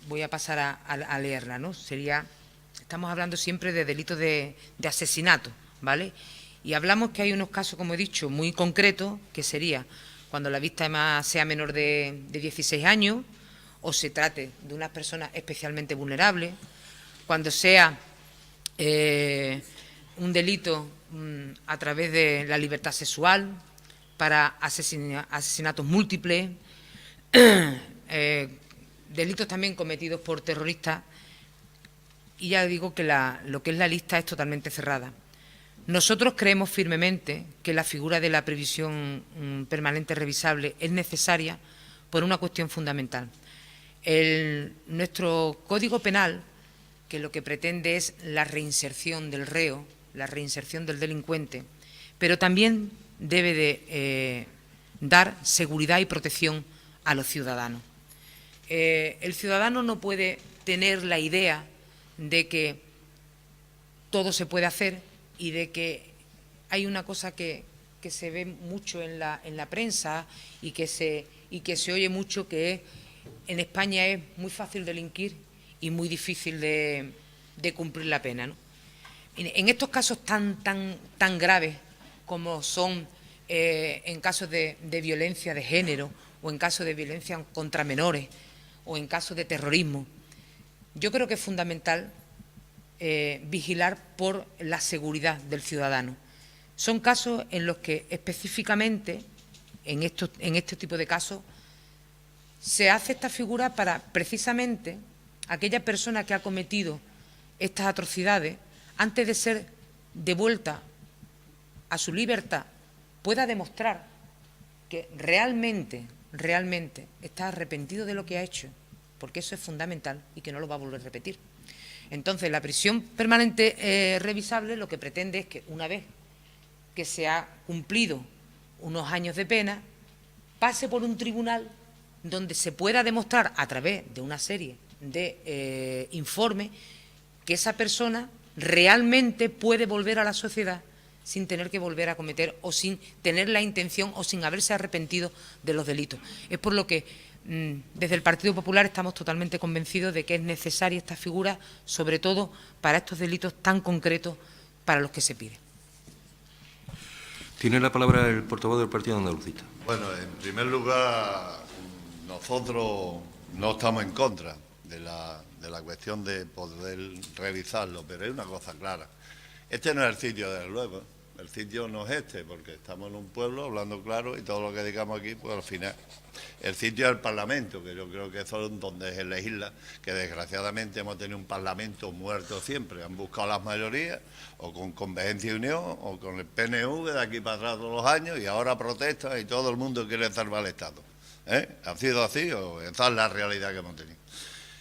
voy a pasar a leerla, ¿no? Estamos hablando siempre de delitos de asesinato, ¿vale? Y hablamos que hay unos casos, como he dicho, muy concretos, que sería cuando la víctima sea menor de 16 años o se trate de unas personas especialmente vulnerables, cuando sea un delito a través de la libertad sexual, para asesinatos múltiples, delitos también cometidos por terroristas, y ya digo que lo que es la lista es totalmente cerrada. Nosotros creemos firmemente que la figura de la previsión permanente revisable es necesaria por una cuestión fundamental. Nuestro Código Penal, que lo que pretende es la reinserción del reo, la reinserción del delincuente, pero también debe de dar seguridad y protección a los ciudadanos. El ciudadano no puede tener la idea de que todo se puede hacer y de que hay una cosa que se ve mucho en la prensa y que se oye mucho, que en España es muy fácil delinquir y muy difícil de cumplir la pena, ¿no? En estos casos tan graves como son en casos de violencia de género o en casos de violencia contra menores o en casos de terrorismo, yo creo que es fundamental vigilar por la seguridad del ciudadano. Son casos en los que específicamente, en este tipo de casos, se hace esta figura para precisamente aquella persona que ha cometido estas atrocidades, antes de ser devuelta a su libertad, pueda demostrar que realmente está arrepentido de lo que ha hecho, porque eso es fundamental y que no lo va a volver a repetir. Entonces, la prisión permanente revisable lo que pretende es que, una vez que se ha cumplido unos años de pena, pase por un tribunal donde se pueda demostrar, a través de una serie de informes, que esa persona realmente puede volver a la sociedad sin tener que volver a cometer o sin tener la intención o sin haberse arrepentido de los delitos. Es por lo que desde el Partido Popular estamos totalmente convencidos de que es necesaria esta figura, sobre todo para estos delitos tan concretos para los que se pide. Tiene la palabra el portavoz del Partido Andalucista. Bueno, en primer lugar, nosotros no estamos en contra de la cuestión de poder revisarlo, pero hay una cosa clara. Este no es el sitio, desde luego. El sitio no es este, porque estamos en un pueblo, hablando claro, y todo lo que digamos aquí, pues al final. El sitio es el Parlamento, que yo creo que eso es donde se legisla, que desgraciadamente hemos tenido un Parlamento muerto siempre. Han buscado las mayorías, o con Convergencia y Unión, o con el PNV de aquí para atrás todos los años, y ahora protestan y todo el mundo quiere salvar al Estado. ¿Ha sido así o esa es la realidad que hemos tenido?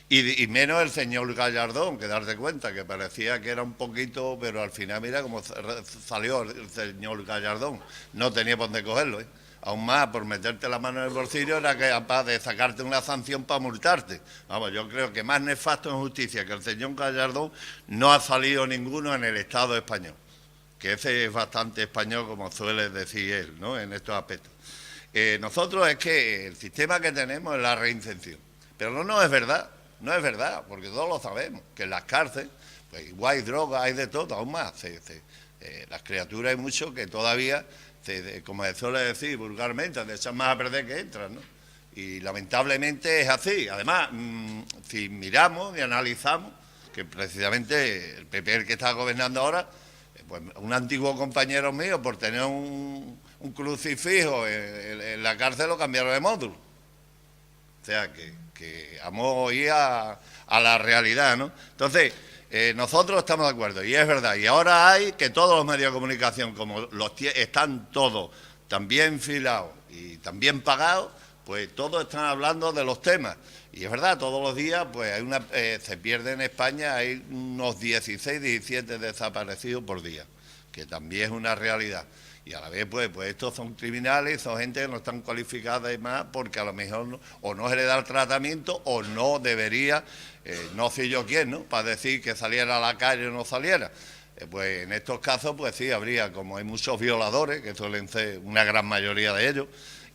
Y menos el señor Gallardón, que darte cuenta que parecía que era un poquito, pero al final mira cómo salió el señor Gallardón. No tenía por dónde cogerlo, ¿eh? Aún más, por meterte la mano en el bolsillo era capaz de sacarte una sanción para multarte. Vamos, yo creo que más nefasto en justicia que el señor Gallardón no ha salido ninguno en el Estado español. Que ese es bastante español, como suele decir él, ¿no?, en estos aspectos. Nosotros es que el sistema que tenemos es la reinserción. Pero no es verdad. No es verdad, porque todos lo sabemos, que en las cárceles, pues igual hay droga, hay de todo, aún más. Las criaturas hay mucho que todavía, como se suele decir vulgarmente, se echan más a perder que entran, ¿no? Y lamentablemente es así. Además, si miramos y analizamos, que precisamente el PP, el que está gobernando ahora, pues un antiguo compañero mío, por tener un crucifijo en la cárcel, lo cambiaron de módulo. O sea, que vamos a ir a la realidad, ¿no? Entonces, nosotros estamos de acuerdo, y es verdad. Y ahora hay que todos los medios de comunicación, como están todos también filados y también pagados, pues todos están hablando de los temas. Y es verdad, todos los días pues se pierde en España, hay unos 16, 17 desaparecidos por día, que también es una realidad. Y a la vez, pues estos son criminales, son gente que no están cualificadas y más, porque a lo mejor o no se le da el tratamiento o no debería, no sé yo quién, ¿no?, para decir que saliera a la calle o no saliera. Pues en estos casos, pues sí, habría, como hay muchos violadores, que suelen ser una gran mayoría de ellos,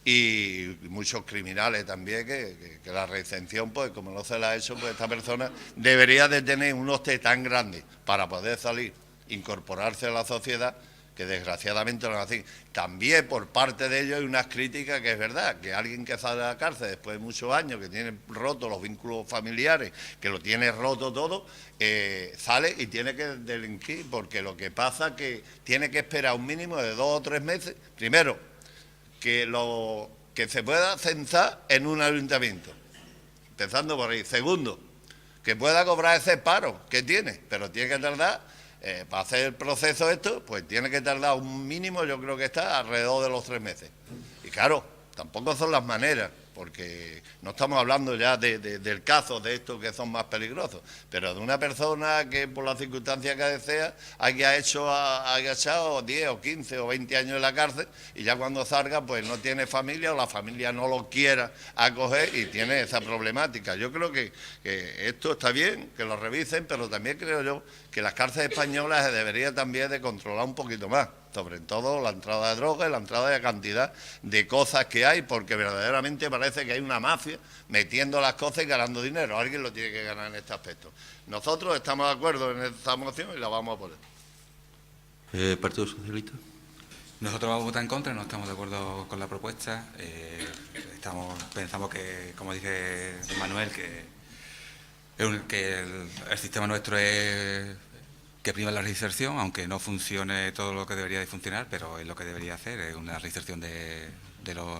y muchos criminales también, que la reinserción, pues como no se la ha hecho, pues esta persona debería de tener un hoste tan grande para poder salir, incorporarse a la sociedad, que desgraciadamente lo hacen. También por parte de ellos hay unas críticas que es verdad, que alguien que sale de la cárcel después de muchos años, que tiene rotos los vínculos familiares, que lo tiene roto todo, sale y tiene que delinquir, porque lo que pasa es que tiene que esperar un mínimo de 2 o 3 meses, primero, que se pueda censar en un ayuntamiento, empezando por ahí. Segundo, que pueda cobrar ese paro que tiene, pero tiene que tardar, para hacer el proceso esto, pues tiene que tardar un mínimo, yo creo que está alrededor de los 3 meses. Y claro, tampoco son las maneras, porque no estamos hablando ya del caso de estos que son más peligrosos, pero de una persona que por las circunstancias que sea haya echado 10 o 15 o 20 años en la cárcel y ya cuando salga pues no tiene familia o la familia no lo quiera acoger y tiene esa problemática. Yo creo que esto está bien, que lo revisen, pero también creo yo que las cárceles españolas se debería también de controlar un poquito más, sobre todo la entrada de drogas y la entrada de cantidad de cosas que hay, porque verdaderamente parece que hay una mafia metiendo las cosas y ganando dinero. Alguien lo tiene que ganar en este aspecto. Nosotros estamos de acuerdo en esta moción y la vamos a poner. ¿Partido Socialista? Nosotros vamos a votar en contra, no estamos de acuerdo con la propuesta. Pensamos que, como dice Manuel, que el sistema nuestro es que prima la reinserción, aunque no funcione todo lo que debería de funcionar, pero es lo que debería hacer, es una reinserción de los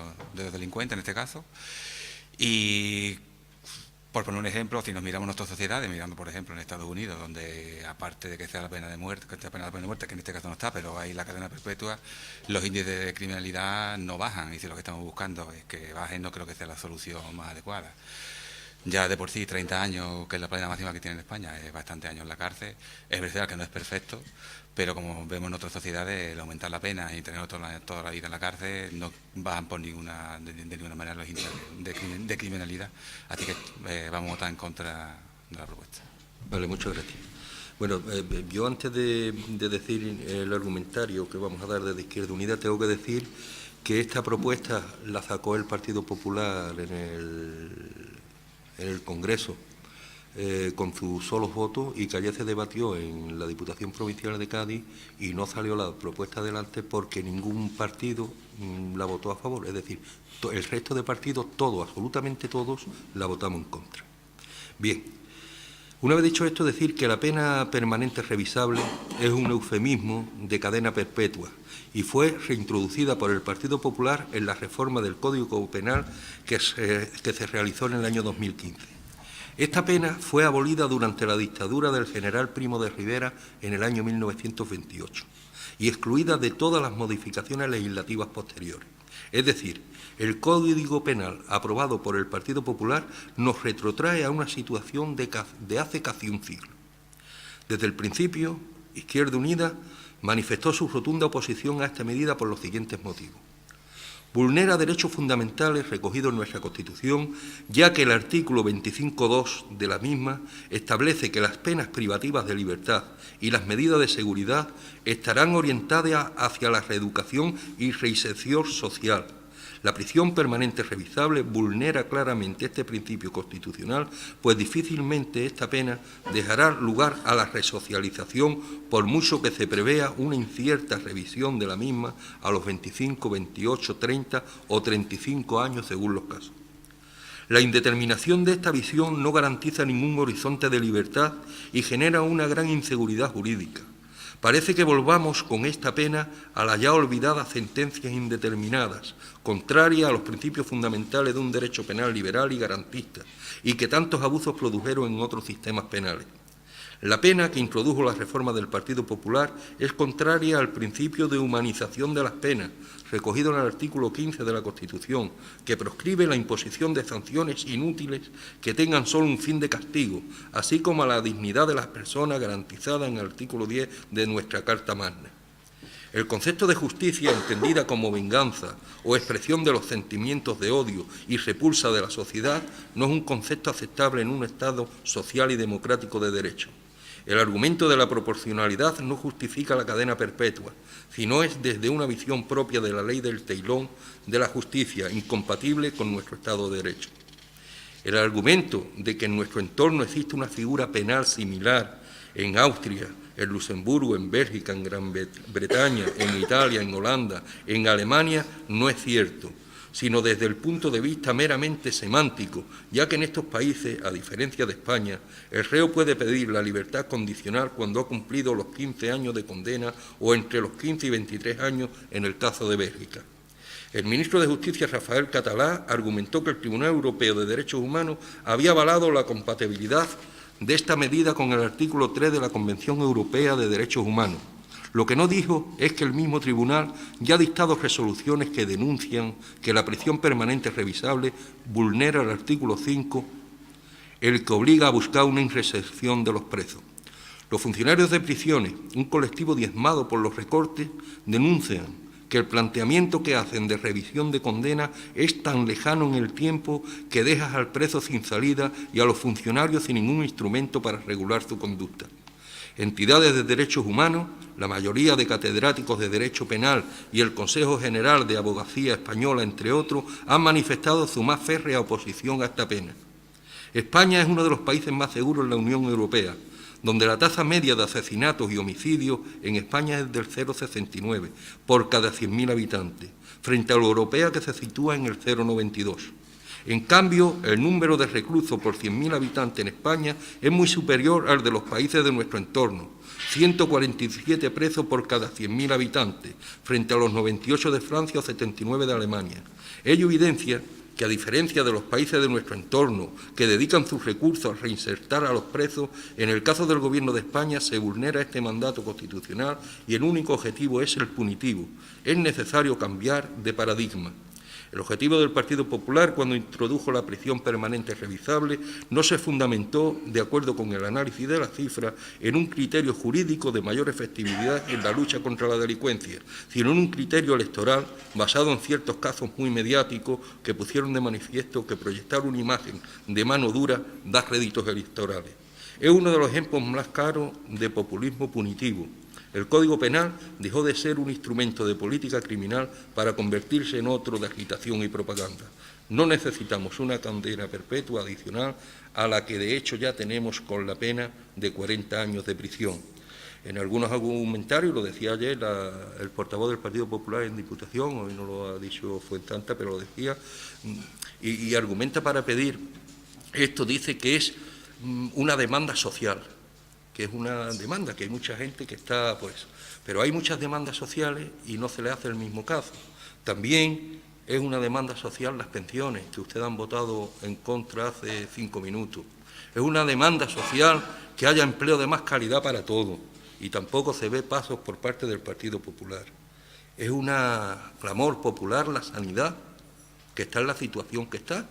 delincuentes en este caso. Y por poner un ejemplo, si nos miramos nuestras sociedades, mirando por ejemplo en Estados Unidos, donde aparte de que sea la pena de muerte, que en este caso no está, pero hay la cadena perpetua, los índices de criminalidad no bajan, y si lo que estamos buscando es que bajen, no creo que sea la solución más adecuada. Ya de por sí 30 años, que es la pena máxima que tiene en España, es bastante años en la cárcel. Es verdad que no es perfecto, pero como vemos en otras sociedades, el aumentar la pena y tener toda la vida en la cárcel no bajan por de ninguna manera los índices de criminalidad. Así que vamos a votar en contra de la propuesta. Vale, muchas gracias. Bueno, yo antes de decir el argumentario que vamos a dar desde Izquierda Unida, tengo que decir que esta propuesta la sacó el Partido Popular en el Congreso con sus solos votos, y que ayer se debatió en la Diputación Provincial de Cádiz y no salió la propuesta adelante porque ningún partido la votó a favor. Es decir, el resto de partidos, todos, absolutamente todos, la votamos en contra. Bien, una vez dicho esto, decir que la pena permanente revisable es un eufemismo de cadena perpetua y fue reintroducida por el Partido Popular en la reforma del Código Penal que se realizó en el año 2015. Esta pena fue abolida durante la dictadura del general Primo de Rivera en el año 1928 y excluida de todas las modificaciones legislativas posteriores. Es decir, el Código Penal aprobado por el Partido Popular nos retrotrae a una situación de hace casi un siglo. Desde el principio, Izquierda Unida manifestó su rotunda oposición a esta medida por los siguientes motivos. Vulnera derechos fundamentales recogidos en nuestra Constitución, ya que el artículo 25.2 de la misma establece que las penas privativas de libertad y las medidas de seguridad estarán orientadas hacia la reeducación y reinserción social. La prisión permanente revisable vulnera claramente este principio constitucional, pues difícilmente esta pena dejará lugar a la resocialización, por mucho que se prevea una incierta revisión de la misma a los 25, 28, 30 o 35 años según los casos. La indeterminación de esta visión no garantiza ningún horizonte de libertad y genera una gran inseguridad jurídica. Parece que volvamos con esta pena a las ya olvidadas sentencias indeterminadas, contrarias a los principios fundamentales de un derecho penal liberal y garantista, y que tantos abusos produjeron en otros sistemas penales. La pena que introdujo la reforma del Partido Popular es contraria al principio de humanización de las penas, recogido en el artículo 15 de la Constitución, que proscribe la imposición de sanciones inútiles que tengan solo un fin de castigo, así como a la dignidad de las personas garantizada en el artículo 10 de nuestra Carta Magna. El concepto de justicia, entendida como venganza o expresión de los sentimientos de odio y repulsa de la sociedad, no es un concepto aceptable en un Estado social y democrático de derecho. El argumento de la proporcionalidad no justifica la cadena perpetua, sino es desde una visión propia de la ley del teilón de la justicia, incompatible con nuestro Estado de Derecho. El argumento de que en nuestro entorno existe una figura penal similar en Austria, en Luxemburgo, en Bélgica, en Gran Bretaña, en Italia, en Holanda, en Alemania, no es cierto, sino desde el punto de vista meramente semántico, ya que en estos países, a diferencia de España, el reo puede pedir la libertad condicional cuando ha cumplido los 15 años de condena o entre los 15 y 23 años en el caso de Bélgica. El ministro de Justicia, Rafael Catalá, argumentó que el Tribunal Europeo de Derechos Humanos había avalado la compatibilidad de esta medida con el artículo 3 de la Convención Europea de Derechos Humanos. Lo que no dijo es que el mismo tribunal ya ha dictado resoluciones que denuncian que la prisión permanente revisable vulnera el artículo 5, el que obliga a buscar una reinserción de los presos. Los funcionarios de prisiones, un colectivo diezmado por los recortes, denuncian que el planteamiento que hacen de revisión de condena es tan lejano en el tiempo que dejas al preso sin salida y a los funcionarios sin ningún instrumento para regular su conducta. Entidades de derechos humanos, la mayoría de catedráticos de Derecho Penal y el Consejo General de Abogacía Española, entre otros, han manifestado su más férrea oposición a esta pena. España es uno de los países más seguros en la Unión Europea, donde la tasa media de asesinatos y homicidios en España es del 0,69 por cada 100.000 habitantes, frente a la europea que se sitúa en el 0,92. En cambio, el número de reclusos por 100.000 habitantes en España es muy superior al de los países de nuestro entorno, 147 presos por cada 100.000 habitantes, frente a los 98 de Francia o 79 de Alemania. Ello evidencia que, a diferencia de los países de nuestro entorno, que dedican sus recursos a reinsertar a los presos, en el caso del Gobierno de España se vulnera este mandato constitucional y el único objetivo es el punitivo. Es necesario cambiar de paradigma. El objetivo del Partido Popular, cuando introdujo la prisión permanente revisable, no se fundamentó, de acuerdo con el análisis de las cifras, en un criterio jurídico de mayor efectividad en la lucha contra la delincuencia, sino en un criterio electoral basado en ciertos casos muy mediáticos que pusieron de manifiesto que proyectar una imagen de mano dura da réditos electorales. Es uno de los ejemplos más claros de populismo punitivo. El Código Penal dejó de ser un instrumento de política criminal para convertirse en otro de agitación y propaganda. No necesitamos una condena perpetua adicional a la que de hecho ya tenemos con la pena de 40 años de prisión. En algunos argumentarios, lo decía ayer el portavoz del Partido Popular en Diputación, hoy no lo ha dicho Fuentanta, pero lo decía, y argumenta para pedir esto, dice que es una demanda social, que es una demanda, que hay mucha gente que está, pero hay muchas demandas sociales y no se le hace el mismo caso. También es una demanda social las pensiones, que ustedes han votado en contra hace 5 minutos. Es una demanda social que haya empleo de más calidad para todos y tampoco se ve pasos por parte del Partido Popular. Es un clamor popular la sanidad, que está en la situación que está.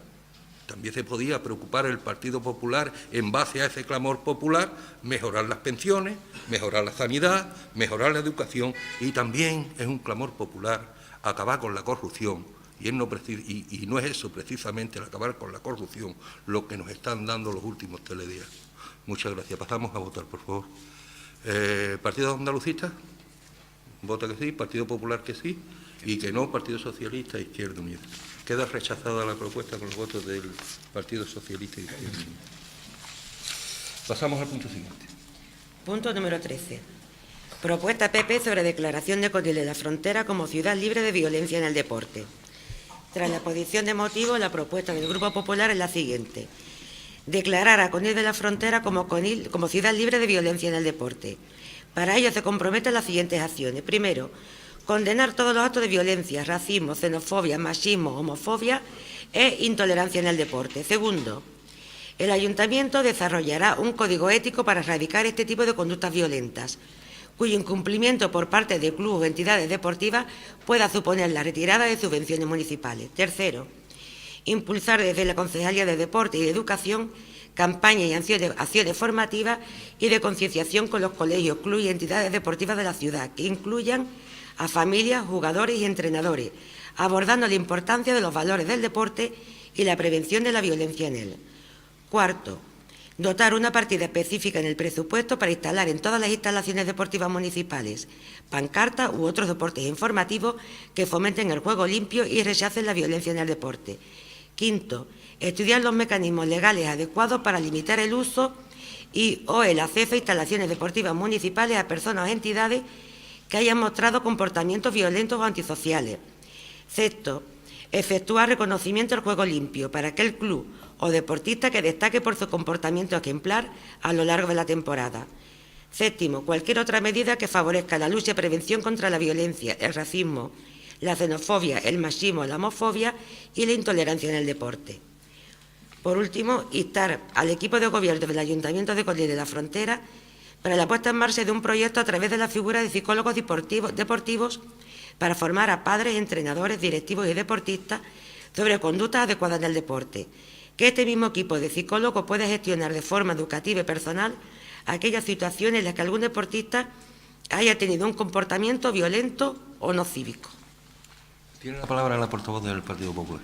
También se podía preocupar el Partido Popular en base a ese clamor popular, mejorar las pensiones, mejorar la sanidad, mejorar la educación, y también es un clamor popular acabar con la corrupción. Y no es eso precisamente, el acabar con la corrupción, lo que nos están dando los últimos telediarios. Muchas gracias. Pasamos a votar, por favor. ¿Partido Andalucista? Vota que sí. ¿Partido Popular que sí? Y que no, Partido Socialista e Izquierda Unida. Queda rechazada la propuesta con los votos del Partido Socialista y Izquierda Unida. Pasamos al punto siguiente. Punto número 13. Propuesta PP sobre declaración de Conil de la Frontera como ciudad libre de violencia en el deporte. Tras la exposición de motivos, la propuesta del Grupo Popular es la siguiente: declarar a Conil de la Frontera como ciudad libre de violencia en el deporte. Para ello se comprometen las siguientes acciones. Primero, condenar todos los actos de violencia, racismo, xenofobia, machismo, homofobia e intolerancia en el deporte. Segundo, el Ayuntamiento desarrollará un código ético para erradicar este tipo de conductas violentas, cuyo incumplimiento por parte de clubes o entidades deportivas pueda suponer la retirada de subvenciones municipales. Tercero, impulsar desde la Concejalía de Deporte y de Educación campañas y acciones formativas y de concienciación con los colegios, clubes y entidades deportivas de la ciudad, que incluyan a familias, jugadores y entrenadores, abordando la importancia de los valores del deporte y la prevención de la violencia en él. Cuarto, dotar una partida específica en el presupuesto para instalar en todas las instalaciones deportivas municipales pancartas u otros deportes informativos que fomenten el juego limpio y rechacen la violencia en el deporte. Quinto, estudiar los mecanismos legales adecuados para limitar el uso y o el acceso a instalaciones deportivas municipales a personas o entidades que hayan mostrado comportamientos violentos o antisociales. Sexto, efectuar reconocimiento del juego limpio para aquel club o deportista que destaque por su comportamiento ejemplar a lo largo de la temporada. Séptimo, cualquier otra medida que favorezca la lucha y prevención contra la violencia, el racismo, la xenofobia, el machismo, la homofobia y la intolerancia en el deporte. Por último, instar al equipo de gobierno del Ayuntamiento de Colina de la Frontera para la puesta en marcha de un proyecto a través de la figura de psicólogos deportivos para formar a padres, entrenadores, directivos y deportistas sobre conductas adecuadas en el deporte. Que este mismo equipo de psicólogos pueda gestionar de forma educativa y personal aquellas situaciones en las que algún deportista haya tenido un comportamiento violento o no cívico. Tiene la palabra la portavoz del Partido Popular.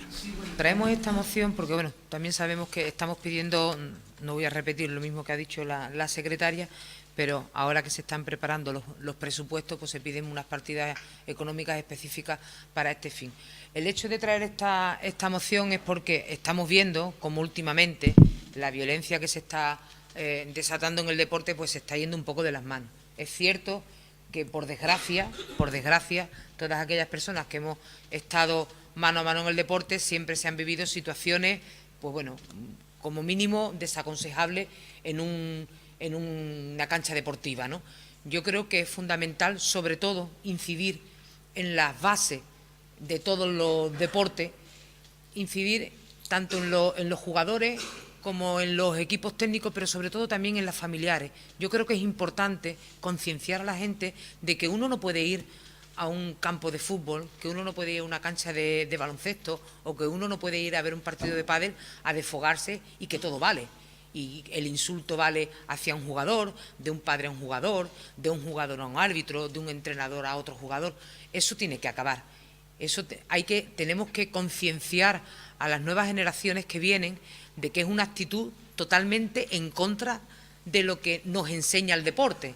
Traemos esta moción porque, bueno, también sabemos que estamos pidiendo, no voy a repetir lo mismo que ha dicho la secretaria, pero ahora que se están preparando los presupuestos, pues se piden unas partidas económicas específicas para este fin. El hecho de traer esta moción es porque estamos viendo como últimamente la violencia que se está desatando en el deporte pues se está yendo un poco de las manos. Es cierto que por desgracia, todas aquellas personas que hemos estado mano a mano en el deporte siempre se han vivido situaciones, pues bueno, como mínimo desaconsejables en una cancha deportiva, ¿no? Yo creo que es fundamental, sobre todo, incidir en las bases de todos los deportes, incidir tanto en los jugadores como en los equipos técnicos, pero sobre todo también en las familiares. Yo creo que es importante concienciar a la gente de que uno no puede ir a un campo de fútbol, que uno no puede ir a una cancha de baloncesto o que uno no puede ir a ver un partido de pádel a desfogarse y que todo vale. Y el insulto vale hacia un jugador, de un padre a un jugador, de un jugador a un árbitro, de un entrenador a otro jugador. Eso tiene que acabar. Tenemos que concienciar a las nuevas generaciones que vienen de que es una actitud totalmente en contra de lo que nos enseña el deporte.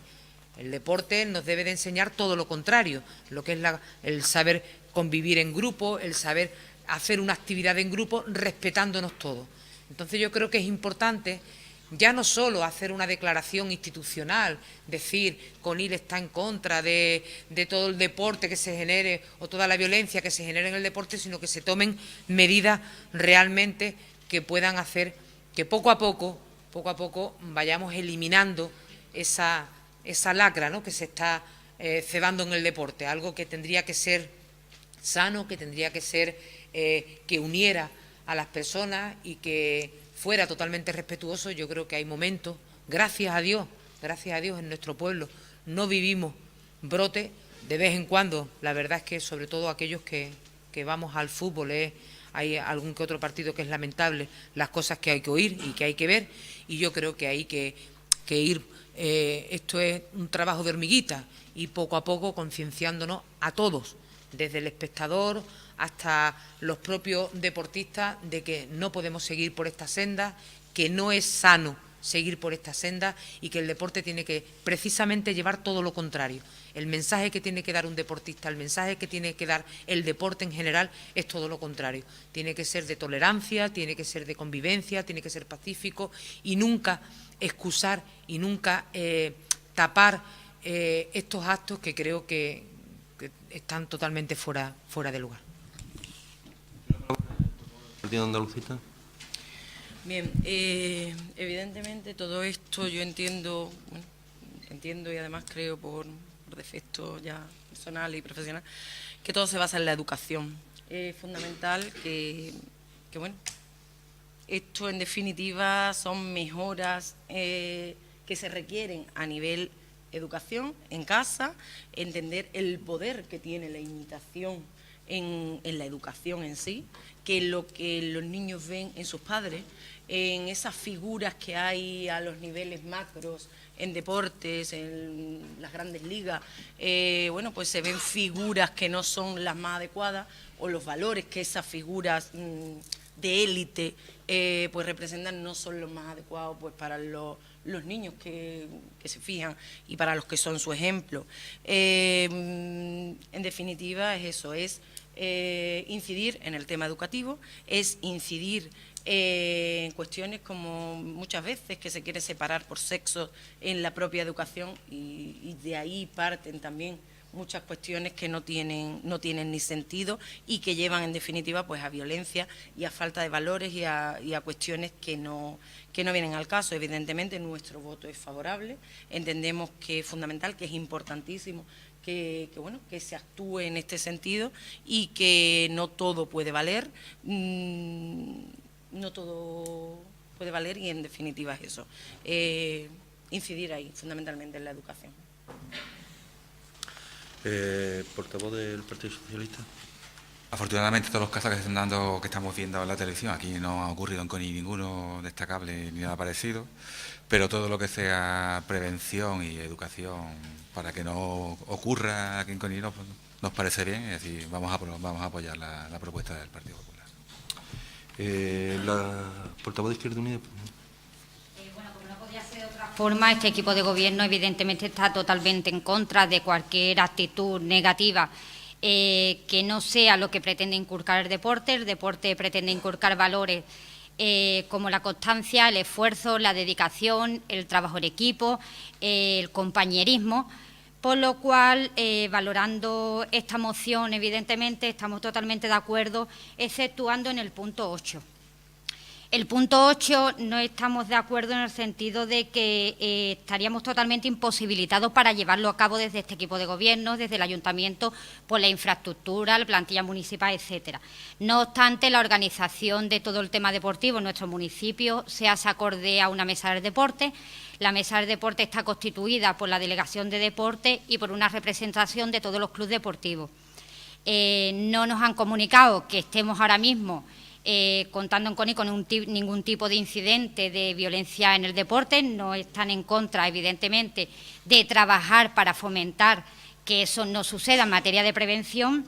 El deporte nos debe de enseñar todo lo contrario, lo que es el saber convivir en grupo, el saber hacer una actividad en grupo respetándonos todos. Entonces yo creo que es importante ya no solo hacer una declaración institucional, decir CONIL está en contra de todo el deporte que se genere o toda la violencia que se genere en el deporte, sino que se tomen medidas realmente que puedan hacer que poco a poco vayamos eliminando esa lacra, ¿no?, que se está cebando en el deporte, algo que tendría que ser sano, que tendría que ser que uniera a las personas y que fuera totalmente respetuoso. Yo creo que hay momentos, gracias a Dios, en nuestro pueblo no vivimos brotes de vez en cuando. La verdad es que sobre todo aquellos que vamos al fútbol, hay algún que otro partido que es lamentable, las cosas que hay que oír y que hay que ver, y yo creo que hay que ir, esto es un trabajo de hormiguita, y poco a poco concienciándonos a todos, desde el espectador hasta los propios deportistas, de que no podemos seguir por esta senda, que no es sano seguir por esta senda y que el deporte tiene que precisamente llevar todo lo contrario. El mensaje que tiene que dar un deportista, el mensaje que tiene que dar el deporte en general es todo lo contrario. Tiene que ser de tolerancia, tiene que ser de convivencia, tiene que ser pacífico y nunca excusar y nunca tapar estos actos que creo que están totalmente fuera de lugar. Partido Andalucista. Bien, evidentemente todo esto yo entiendo y además creo por defecto ya personal y profesional, que todo se basa en la educación. Es fundamental que esto en definitiva son mejoras que se requieren a nivel educación en casa, entender el poder que tiene la imitación en la educación en sí, que lo que los niños ven en sus padres, en esas figuras que hay a los niveles macros, en deportes, en las grandes ligas, pues se ven figuras que no son las más adecuadas, o los valores que esas figuras de élite pues representan no son los más adecuados pues para los niños que se fijan y para los que son su ejemplo. En definitiva es eso, es incidir en el tema educativo, es incidir en cuestiones como muchas veces que se quiere separar por sexo en la propia educación y de ahí parten también muchas cuestiones que no tienen ni sentido y que llevan en definitiva pues a violencia y a falta de valores y a cuestiones que no vienen al caso. Evidentemente nuestro voto es favorable, entendemos que es fundamental, que es importantísimo que se actúe en este sentido y que no todo puede valer, y en definitiva es eso, incidir ahí fundamentalmente en la educación. Portavoz del Partido Socialista. Afortunadamente todos los casos que se están dando, que estamos viendo en la televisión, aquí no ha ocurrido en CONI ninguno destacable ni nada parecido, pero todo lo que sea prevención y educación para que no ocurra aquí en CONI nos parece bien, es decir, vamos a apoyar la propuesta del Partido Popular. La portavoz de Izquierda Unida. Bueno, como no podía ser de otra forma, este equipo de gobierno evidentemente está totalmente en contra de cualquier actitud negativa que no sea lo que pretende inculcar el deporte. El deporte pretende inculcar valores como la constancia, el esfuerzo, la dedicación, el trabajo en equipo, el compañerismo. Por lo cual, valorando esta moción, evidentemente, estamos totalmente de acuerdo, exceptuando en el punto 8. El punto 8 no estamos de acuerdo en el sentido de que estaríamos totalmente imposibilitados para llevarlo a cabo desde este equipo de gobierno, desde el ayuntamiento, por la infraestructura, la plantilla municipal, etcétera. No obstante, la organización de todo el tema deportivo en nuestro municipio se hace acorde a una mesa del deporte. La mesa del deporte está constituida por la delegación de deporte y por una representación de todos los clubes deportivos. No nos han comunicado que estemos ahora mismo contando en CONI con ningún tipo de incidente de violencia en el deporte. No están en contra, evidentemente, de trabajar para fomentar que eso no suceda en materia de prevención,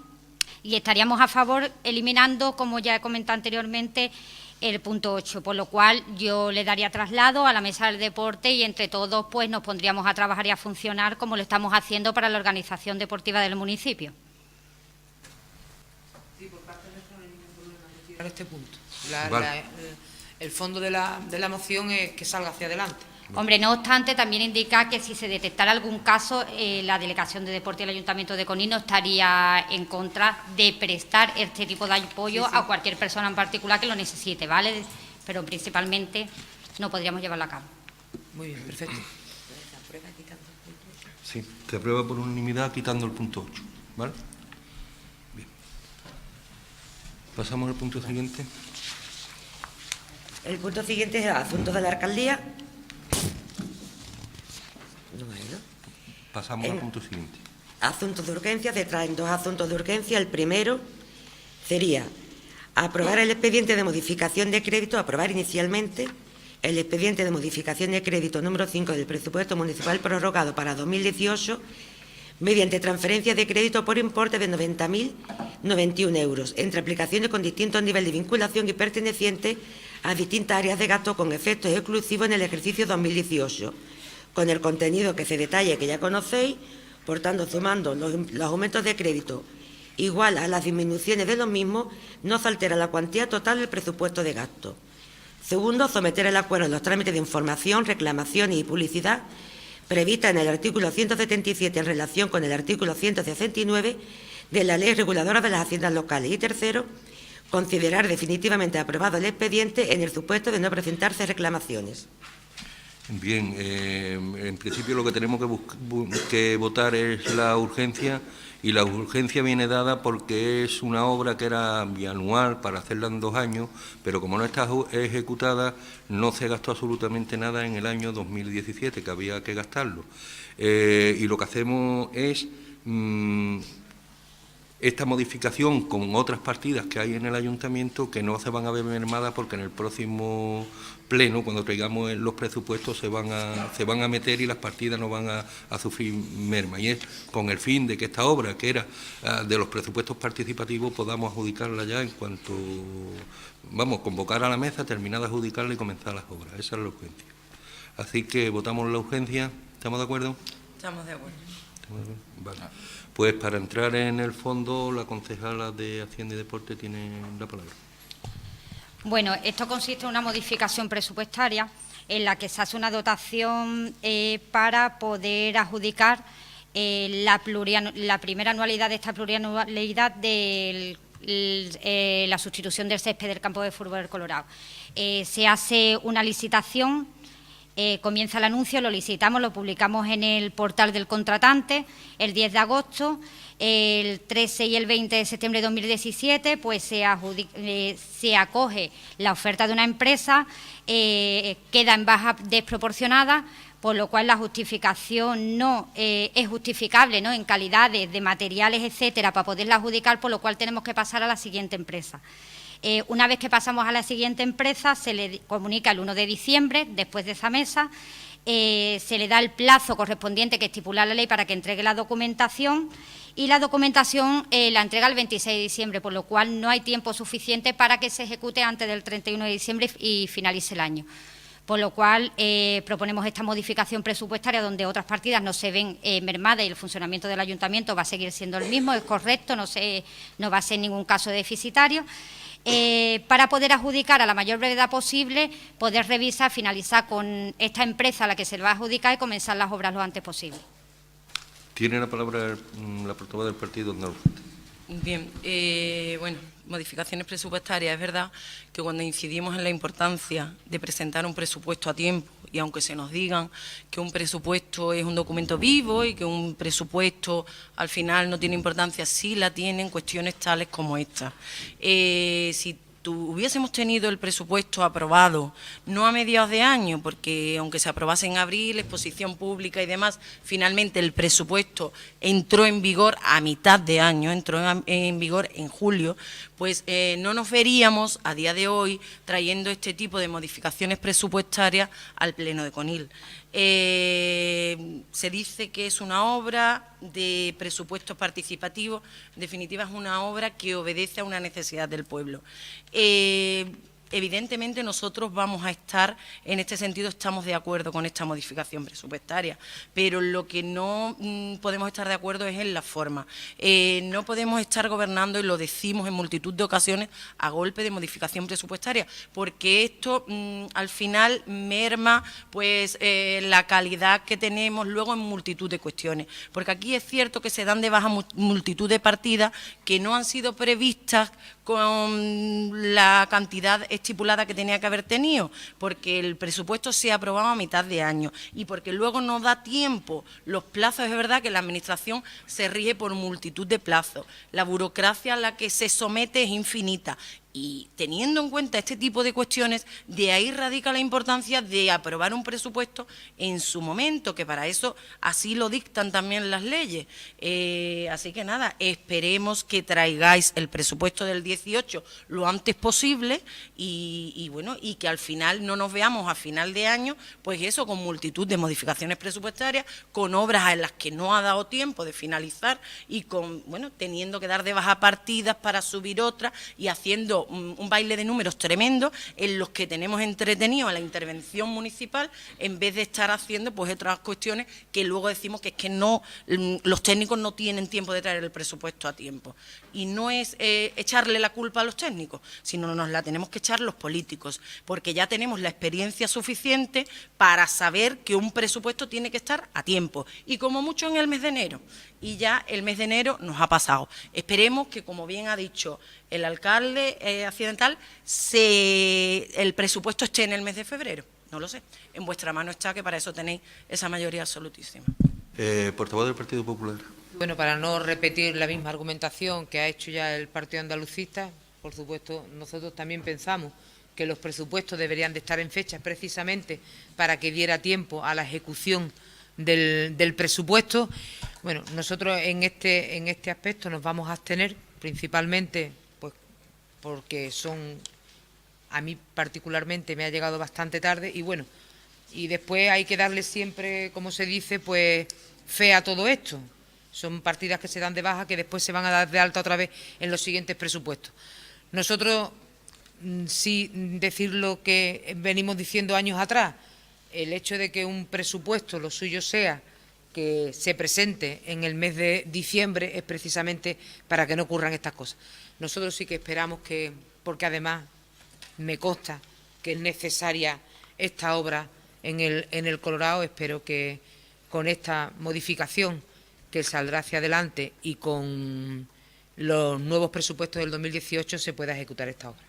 y estaríamos a favor eliminando, como ya he comentado anteriormente, el punto 8, por lo cual yo le daría traslado a la mesa del deporte y entre todos pues nos pondríamos a trabajar y a funcionar como lo estamos haciendo para la organización deportiva del municipio. Sí, por parte nuestra no hay ningún problema en retirar este punto. Vale. El fondo de la moción es que salga hacia adelante. Hombre, no obstante, también indica que si se detectara algún caso, la Delegación de Deporte y el Ayuntamiento de CONI no estaría en contra de prestar este tipo de apoyo a cualquier persona en particular que lo necesite, ¿vale? Pero principalmente no podríamos llevarlo a cabo. Muy bien, perfecto. Sí, se aprueba por unanimidad quitando el punto 8, ¿vale? Bien. Pasamos al punto siguiente. El punto siguiente es asuntos de la alcaldía. Pasamos al punto siguiente. Asuntos de urgencia, se traen dos asuntos de urgencia. El primero sería aprobar el expediente de modificación de crédito, aprobar inicialmente el expediente de modificación de crédito número 5 del presupuesto municipal prorrogado para 2018 mediante transferencia de crédito por importe de 90.091 euros, entre aplicaciones con distintos niveles de vinculación y pertenecientes a distintas áreas de gasto con efectos exclusivos en el ejercicio 2018, con el contenido que se detalla y que ya conocéis. Por tanto, sumando los aumentos de crédito igual a las disminuciones de los mismos, no se altera la cuantía total del presupuesto de gasto. Segundo, someter el acuerdo a los trámites de información, reclamaciones y publicidad prevista en el artículo 177 en relación con el artículo 169 de la Ley Reguladora de las Haciendas Locales. Y tercero, considerar definitivamente aprobado el expediente en el supuesto de no presentarse reclamaciones. Bien, en principio lo que tenemos que votar es la urgencia, y la urgencia viene dada porque es una obra que era bianual para hacerla en 2 años, pero como no está ejecutada, no se gastó absolutamente nada en el año 2017, que había que gastarlo. Y lo que hacemos es esta modificación con otras partidas que hay en el ayuntamiento que no se van a ver mermadas porque en el próximo pleno, cuando traigamos los presupuestos, se van a meter y las partidas no van a sufrir merma. Y es con el fin de que esta obra, que era de los presupuestos participativos, podamos adjudicarla ya en cuanto, convocar a la mesa, terminar de adjudicarla y comenzar las obras. Esa es la urgencia. Así que votamos la urgencia. ¿Estamos de acuerdo? Estamos de acuerdo. Vale. Pues para entrar en el fondo, la concejala de Hacienda y Deporte tiene la palabra. Bueno, esto consiste en una modificación presupuestaria en la que se hace una dotación para poder adjudicar la primera anualidad de esta plurianualidad de la sustitución del césped del campo de fútbol Colorado. Se hace una licitación. Comienza el anuncio, lo licitamos, lo publicamos en el portal del contratante el 10 de agosto, el 13 y el 20 de septiembre de 2017, pues se acoge la oferta de una empresa, queda en baja desproporcionada, por lo cual la justificación no es justificable, ¿no?, en calidades de materiales, etcétera, para poderla adjudicar, por lo cual tenemos que pasar a la siguiente empresa. Una vez que pasamos a la siguiente empresa, se le comunica el 1 de diciembre, después de esa mesa, se le da el plazo correspondiente que estipula la ley para que entregue la documentación, y la documentación la entrega el 26 de diciembre, por lo cual no hay tiempo suficiente para que se ejecute antes del 31 de diciembre y finalice el año. Por lo cual proponemos esta modificación presupuestaria donde otras partidas no se ven mermadas y el funcionamiento del ayuntamiento va a seguir siendo el mismo, es correcto, no va a ser en ningún caso deficitario. Para poder adjudicar a la mayor brevedad posible, poder revisar, finalizar con esta empresa a la que se le va a adjudicar y comenzar las obras lo antes posible. Tiene la palabra la portavoz del Partido Andaluz. Bien, bueno, modificaciones presupuestarias. Es verdad que cuando incidimos en la importancia de presentar un presupuesto a tiempo, y aunque se nos digan que un presupuesto es un documento vivo y que un presupuesto al final no tiene importancia, sí la tienen cuestiones tales como esta. Si hubiésemos tenido el presupuesto aprobado, no a mediados de año, porque aunque se aprobase en abril, exposición pública y demás, finalmente el presupuesto entró en vigor a mitad de año, entró en vigor en julio, pues no nos veríamos a día de hoy trayendo este tipo de modificaciones presupuestarias al Pleno de Conil. Se dice que es una obra de presupuestos participativos, en definitiva es una obra que obedece a una necesidad del pueblo. Evidentemente nosotros vamos a estar, en este sentido estamos de acuerdo con esta modificación presupuestaria, pero lo que no podemos estar de acuerdo es en la forma. No podemos estar gobernando, y lo decimos en multitud de ocasiones, a golpe de modificación presupuestaria, porque esto al final merma pues la calidad que tenemos luego en multitud de cuestiones, porque aquí es cierto que se dan de baja multitud de partidas que no han sido previstas con la cantidad estipulada que tenía que haber tenido, porque el presupuesto se ha aprobado a mitad de año y porque luego no da tiempo. Los plazos, es verdad que la Administración se rige por multitud de plazos, la burocracia a la que se somete es infinita. Y teniendo en cuenta este tipo de cuestiones, de ahí radica la importancia de aprobar un presupuesto en su momento, que para eso así lo dictan también las leyes. Así que nada, esperemos que traigáis el presupuesto del 18 lo antes posible y bueno, y que al final no nos veamos a final de año, pues eso, con multitud de modificaciones presupuestarias, con obras en las que no ha dado tiempo de finalizar y con, bueno, teniendo que dar de baja partidas para subir otras y haciendo un baile de números tremendo en los que tenemos entretenido a la intervención municipal en vez de estar haciendo pues otras cuestiones que luego decimos que es que no, los técnicos no tienen tiempo de traer el presupuesto a tiempo. Y no es echarle la culpa a los técnicos, sino nos la tenemos que echar los políticos, porque ya tenemos la experiencia suficiente para saber que un presupuesto tiene que estar a tiempo, y como mucho en el mes de enero. Y ya el mes de enero nos ha pasado. Esperemos que, como bien ha dicho el alcalde accidental, el presupuesto esté en el mes de febrero. No lo sé. En vuestra mano está, que para eso tenéis esa mayoría absolutísima. Portavoz del Partido Popular. Bueno, para no repetir la misma argumentación que ha hecho ya el Partido Andalucista, por supuesto, nosotros también pensamos que los presupuestos deberían de estar en fechas precisamente para que diera tiempo a la ejecución del presupuesto. Bueno, nosotros en este aspecto nos vamos a abstener, principalmente pues porque a mí particularmente me ha llegado bastante tarde y bueno, y después hay que darle siempre, como se dice, pues fe a todo esto. Son partidas que se dan de baja que después se van a dar de alta otra vez en los siguientes presupuestos. Nosotros, sí decir lo que venimos diciendo años atrás, el hecho de que un presupuesto lo suyo sea que se presente en el mes de diciembre es precisamente para que no ocurran estas cosas. Nosotros sí que esperamos que, porque además me consta que es necesaria esta obra en el Colorado, espero que con esta modificación que saldrá hacia adelante y con los nuevos presupuestos del 2018 se pueda ejecutar esta obra.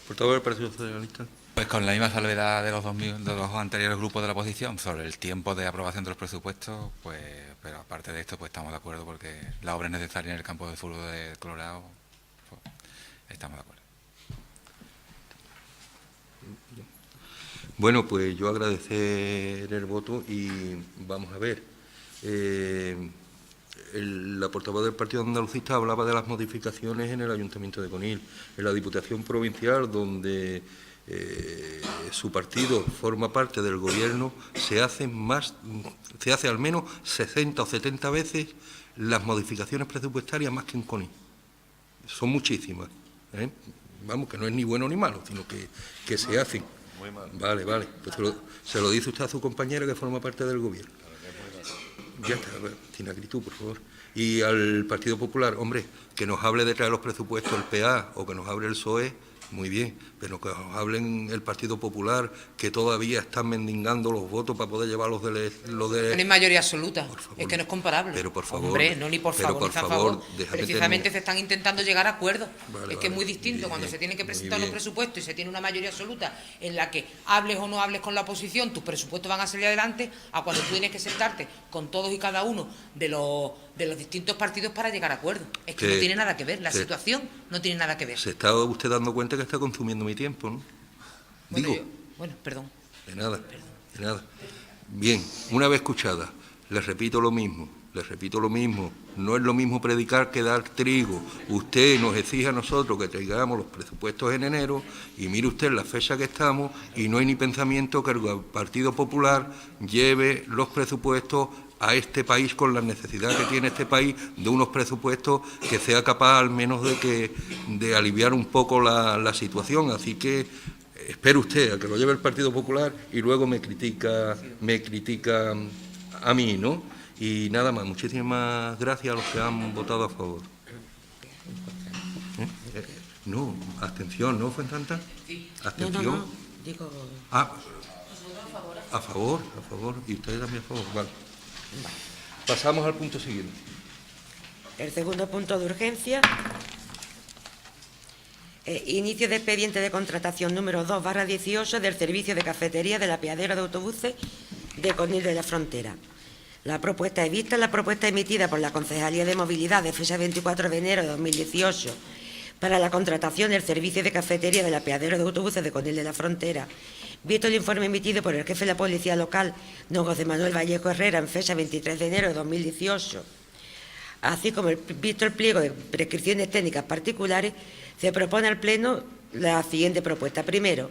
Portavoz del Partido Socialista. Pues con la misma salvedad de los anteriores grupos de la oposición sobre el tiempo de aprobación de los presupuestos, pues, pero aparte de esto, pues estamos de acuerdo porque la obra es necesaria en el campo de fútbol de Colorado, pues, estamos de acuerdo. Bueno, pues yo agradecer el voto y vamos a ver. La portavoz del Partido Andalucista hablaba de las modificaciones en el Ayuntamiento de Conil, en la Diputación Provincial, donde su partido forma parte del Gobierno, se hace al menos 60 o 70 veces las modificaciones presupuestarias más que en Conil. Son muchísimas, ¿eh? Vamos, que no es ni bueno ni malo, sino que se hacen. Vale, pues se lo dice usted a su compañera que forma parte del Gobierno. Ya está, sin acritud, por favor. Y al Partido Popular, hombre, que nos hable de traer los presupuestos el PA o que nos hable el PSOE, muy bien, pero que nos hablen el Partido Popular, que todavía están mendigando los votos para poder llevar los de... No es mayoría absoluta, es que no es comparable. Pero por favor... Hombre, no ni por favor, ni a favor. Precisamente se están intentando llegar a acuerdos. Que es muy distinto bien, cuando se tienen que presentar los presupuestos y se tiene una mayoría absoluta en la que hables o no hables con la oposición, tus presupuestos van a salir adelante, a cuando tú tienes que sentarte con todos y cada uno de los distintos partidos para llegar a acuerdos. Es que no tiene nada que ver, la situación no tiene nada que ver. Se está usted dando cuenta que está consumiendo mi tiempo, ¿no? Bueno, perdón. De nada. Bien, una vez escuchada, les repito lo mismo, no es lo mismo predicar que dar trigo. Usted nos exige a nosotros que traigamos los presupuestos en enero y mire usted la fecha que estamos y no hay ni pensamiento que el Partido Popular lleve los presupuestos a este país con la necesidad que tiene este país de unos presupuestos que sea capaz al menos de aliviar un poco la situación. Así que espere usted a que lo lleve el Partido Popular y luego me critica a mí, ¿no? Y nada más, muchísimas gracias a los que han votado a favor. No, abstención, ¿no, Fuensanta? Abstención. No, digo... A favor, y ustedes también a favor, vale. Pasamos al punto siguiente. El segundo punto de urgencia, inicio de expediente de contratación número 2/18 del servicio de cafetería del apeadero de autobuses de Conil de la Frontera. La propuesta es vista en la propuesta emitida por la Concejalía de Movilidad de fecha 24 de enero de 2018 para la contratación del servicio de cafetería del apeadero de autobuses de Conil de la Frontera, visto el informe emitido por el jefe de la Policía Local, don José Manuel Vallejo Herrera, en fecha 23 de enero de 2018, así como visto el pliego de prescripciones técnicas particulares, se propone al Pleno la siguiente propuesta. Primero,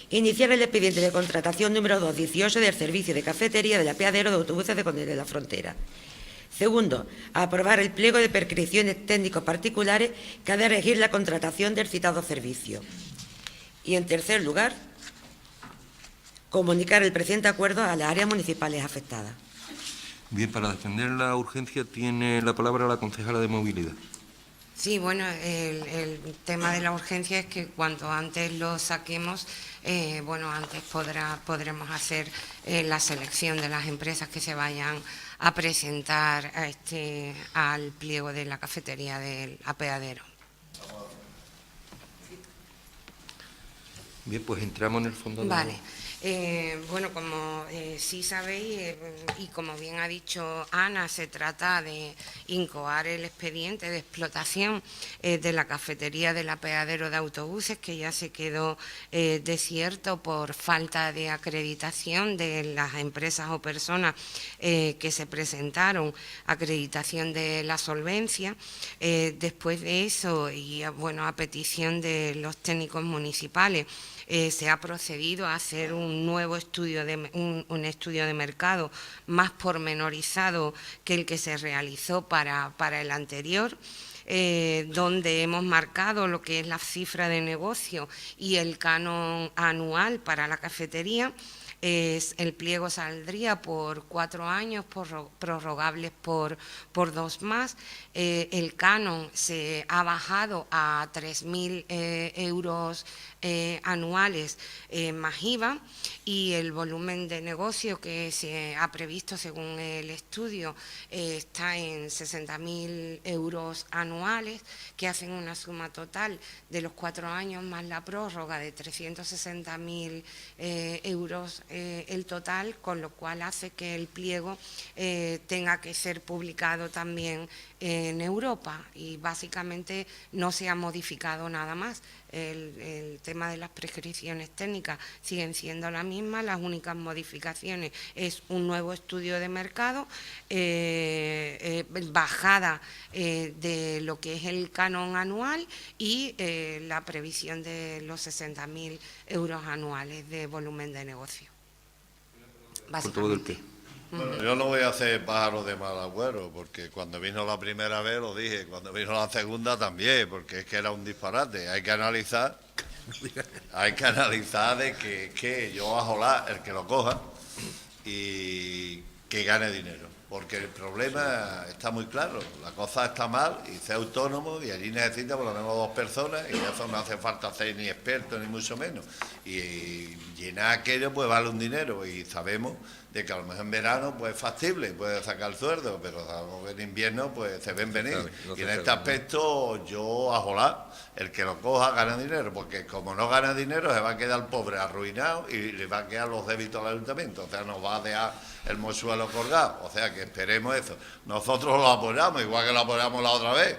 iniciar el expediente de contratación número 2/18 del servicio de cafetería del apeadero de autobuses de Conil de la Frontera. Segundo, aprobar el pliego de prescripciones técnicos particulares que ha de regir la contratación del citado servicio. Y, en tercer lugar, comunicar el presente acuerdo a las áreas municipales afectadas. Bien, para defender la urgencia tiene la palabra la concejala de Movilidad. Sí, bueno, el tema de la urgencia es que cuanto antes lo saquemos, antes podremos hacer la selección de las empresas que se vayan a presentar al pliego de la cafetería del apeadero. Bien, pues entramos en el fondo. Vale. Como sí sabéis, y como bien ha dicho Ana, se trata de incoar el expediente de explotación de la cafetería del apeadero de autobuses, que ya se quedó desierto por falta de acreditación de las empresas o personas que se presentaron, acreditación de la solvencia. Después de eso, y a petición de los técnicos municipales, se ha procedido a hacer un nuevo estudio un estudio de mercado más pormenorizado que el que se realizó para el anterior, donde hemos marcado lo que es la cifra de negocio y el canon anual para la cafetería. El pliego saldría por 4 años, prorrogables por 2 más. El canon se ha bajado a 3.000 euros anuales más IVA, y el volumen de negocio que se ha previsto según el estudio está en 60.000 euros anuales, que hacen una suma total de los 4 años más la prórroga de 360.000 euros el total, con lo cual hace que el pliego tenga que ser publicado también en Europa, y básicamente no se ha modificado nada más. El tema de las prescripciones técnicas siguen siendo las mismas, las únicas modificaciones es un nuevo estudio de mercado, bajada de lo que es el canon anual y la previsión de los 60.000 euros anuales de volumen de negocio. Básicamente. Bueno, yo no voy a hacer pájaro de mal agüero, porque cuando vino la primera vez lo dije, cuando vino la segunda también, porque es que era un disparate. Hay que analizar de que yo ajolar el que lo coja y que gane dinero, porque el problema está muy claro, la cosa está mal y ser autónomo, y allí necesita por lo menos 2 personas, y eso no hace falta ser ni experto ni mucho menos, y llenar aquello pues vale un dinero, y sabemos de que a lo mejor en verano pues es factible, puede sacar sueldo, pero sabemos que en invierno pues se ven venir, y en este aspecto yo ajolar, el que lo coja gana dinero, porque como no gana dinero se va a quedar pobre, arruinado, y le va a quedar los débitos al ayuntamiento, o sea, nos va a dejar el mochuelo colgado, o sea que esperemos eso. Nosotros lo apoyamos, igual que lo apoyamos la otra vez,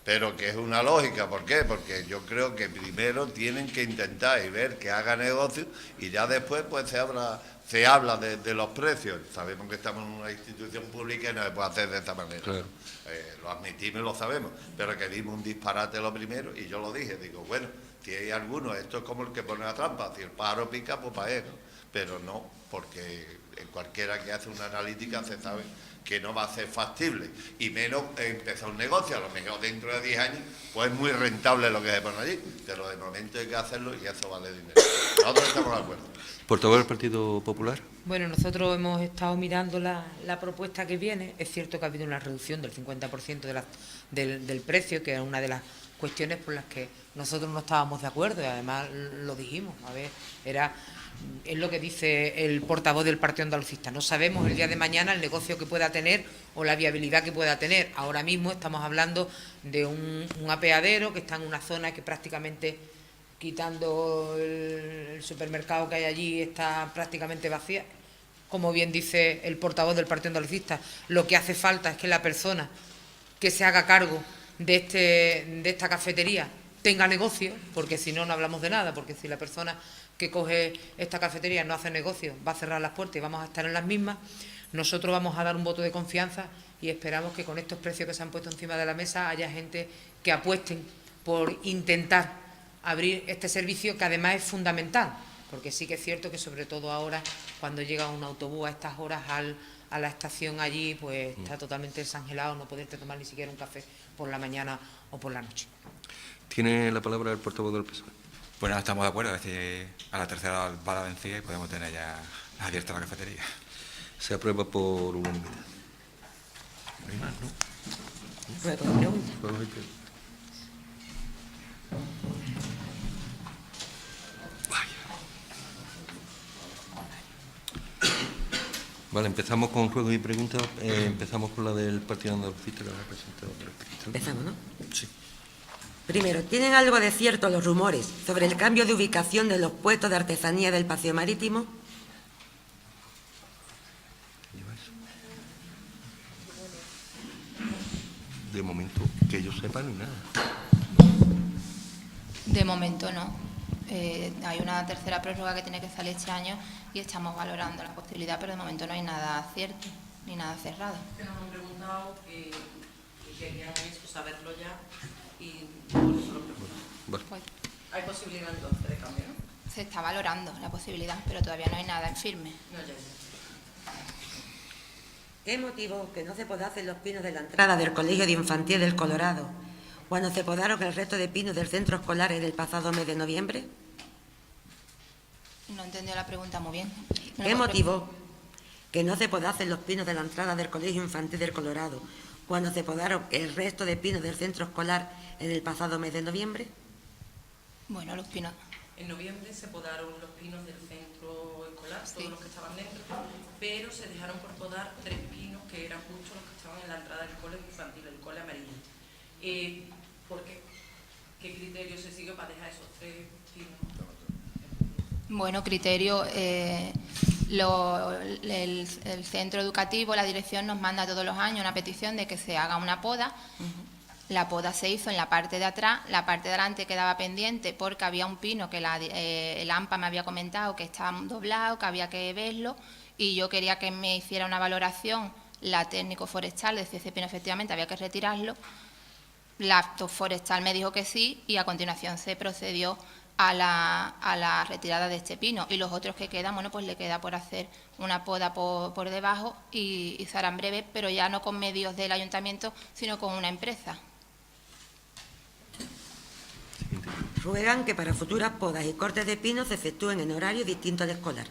pero que es una lógica. ¿Por qué? Porque yo creo que primero tienen que intentar y ver que haga negocio, y ya después pues se habla de los precios. Sabemos que estamos en una institución pública y no se puede hacer de esta manera. Claro. Lo admitimos y lo sabemos, pero que vimos un disparate lo primero, y yo lo dije, digo, bueno, si hay alguno, esto es como el que pone la trampa, si el pájaro pica, pues para él, pero no, porque en cualquiera que hace una analítica se sabe que no va a ser factible, y menos empezar un negocio. A lo mejor dentro de 10 años pues es muy rentable lo que se pone allí, pero de momento hay que hacerlo y eso vale dinero. Nosotros estamos de acuerdo. ¿Portavoz del Partido Popular? Bueno, nosotros hemos estado mirando la propuesta que viene. Es cierto que ha habido una reducción del 50% del precio, que es una de las cuestiones por las que nosotros no estábamos de acuerdo, y además lo dijimos. A ver, es lo que dice el portavoz del Partido Andalucista. No sabemos el día de mañana el negocio que pueda tener o la viabilidad que pueda tener. Ahora mismo estamos hablando de un apeadero que está en una zona que prácticamente, quitando el supermercado que hay allí, está prácticamente vacía. Como bien dice el portavoz del Partido Andalucista, lo que hace falta es que la persona que se haga cargo de esta cafetería tenga negocio, porque si no, no hablamos de nada, porque si la persona que coge esta cafetería no hace negocio, va a cerrar las puertas y vamos a estar en las mismas. Nosotros vamos a dar un voto de confianza y esperamos que con estos precios que se han puesto encima de la mesa haya gente que apuesten por intentar abrir este servicio, que además es fundamental, porque sí que es cierto que sobre todo ahora, cuando llega un autobús a estas horas a la estación allí, pues está totalmente desangelado, no poderte tomar ni siquiera un café por la mañana o por la noche. Tiene la palabra el portavoz del PSOE. Bueno, estamos de acuerdo, es decir, a la tercera va la vencida y podemos tener ya abierta la cafetería. Se aprueba por unanimidad. No hay más, ¿no? Vale, empezamos con juegos y preguntas. Empezamos con la del Partido Andalucista, que la representado por el Cristal. Empezamos, ¿no? Sí. Primero, ¿tienen algo de cierto los rumores sobre el cambio de ubicación de los puestos de artesanía del Paseo Marítimo? De momento, que yo sepa, ni nada. De momento no. Hay una tercera prórroga que tiene que salir este año y estamos valorando la posibilidad, pero de momento no hay nada cierto ni nada cerrado. Que nos han preguntado y querían eso, saberlo ya, y por eso lo pregunto. Vale. Pues, ¿Hay posibilidad entonces de cambio, no? se está valorando la posibilidad, pero todavía no hay nada en firme. No, ya. ¿Qué motivo que no se podasen los pinos de la entrada del Colegio de Infantil del Colorado cuando se podaron el resto de pinos del centro escolar en el pasado mes de noviembre? No entendió la pregunta muy bien. ¿Qué motivó que no se podasen los pinos de la entrada del Colegio Infantil del Colorado cuando se podaron el resto de pinos del centro escolar en el pasado mes de noviembre? Bueno, los pinos. En noviembre se podaron los pinos del centro escolar, todos los que estaban dentro, pero se dejaron por podar 3 pinos que eran justo los que estaban en la entrada del colegio infantil, el cole amarillo. ¿Por qué? ¿Qué criterio se sigue para dejar esos 3 pinos? Bueno, criterio, el centro educativo, la dirección nos manda todos los años una petición de que se haga una poda. La poda se hizo en la parte de atrás, la parte de delante quedaba pendiente porque había un pino que el AMPA me había comentado que estaba doblado, que había que verlo, y yo quería que me hiciera una valoración la técnico forestal de si ese pino efectivamente había que retirarlo. La forestal me dijo que sí y a continuación se procedió a la retirada de este pino, y los otros que quedan, bueno, pues le queda por hacer una poda por debajo y se harán breve, pero ya no con medios del ayuntamiento, sino con una empresa. Ruegan que para futuras podas y cortes de pinos se efectúen en horario distinto al escolar.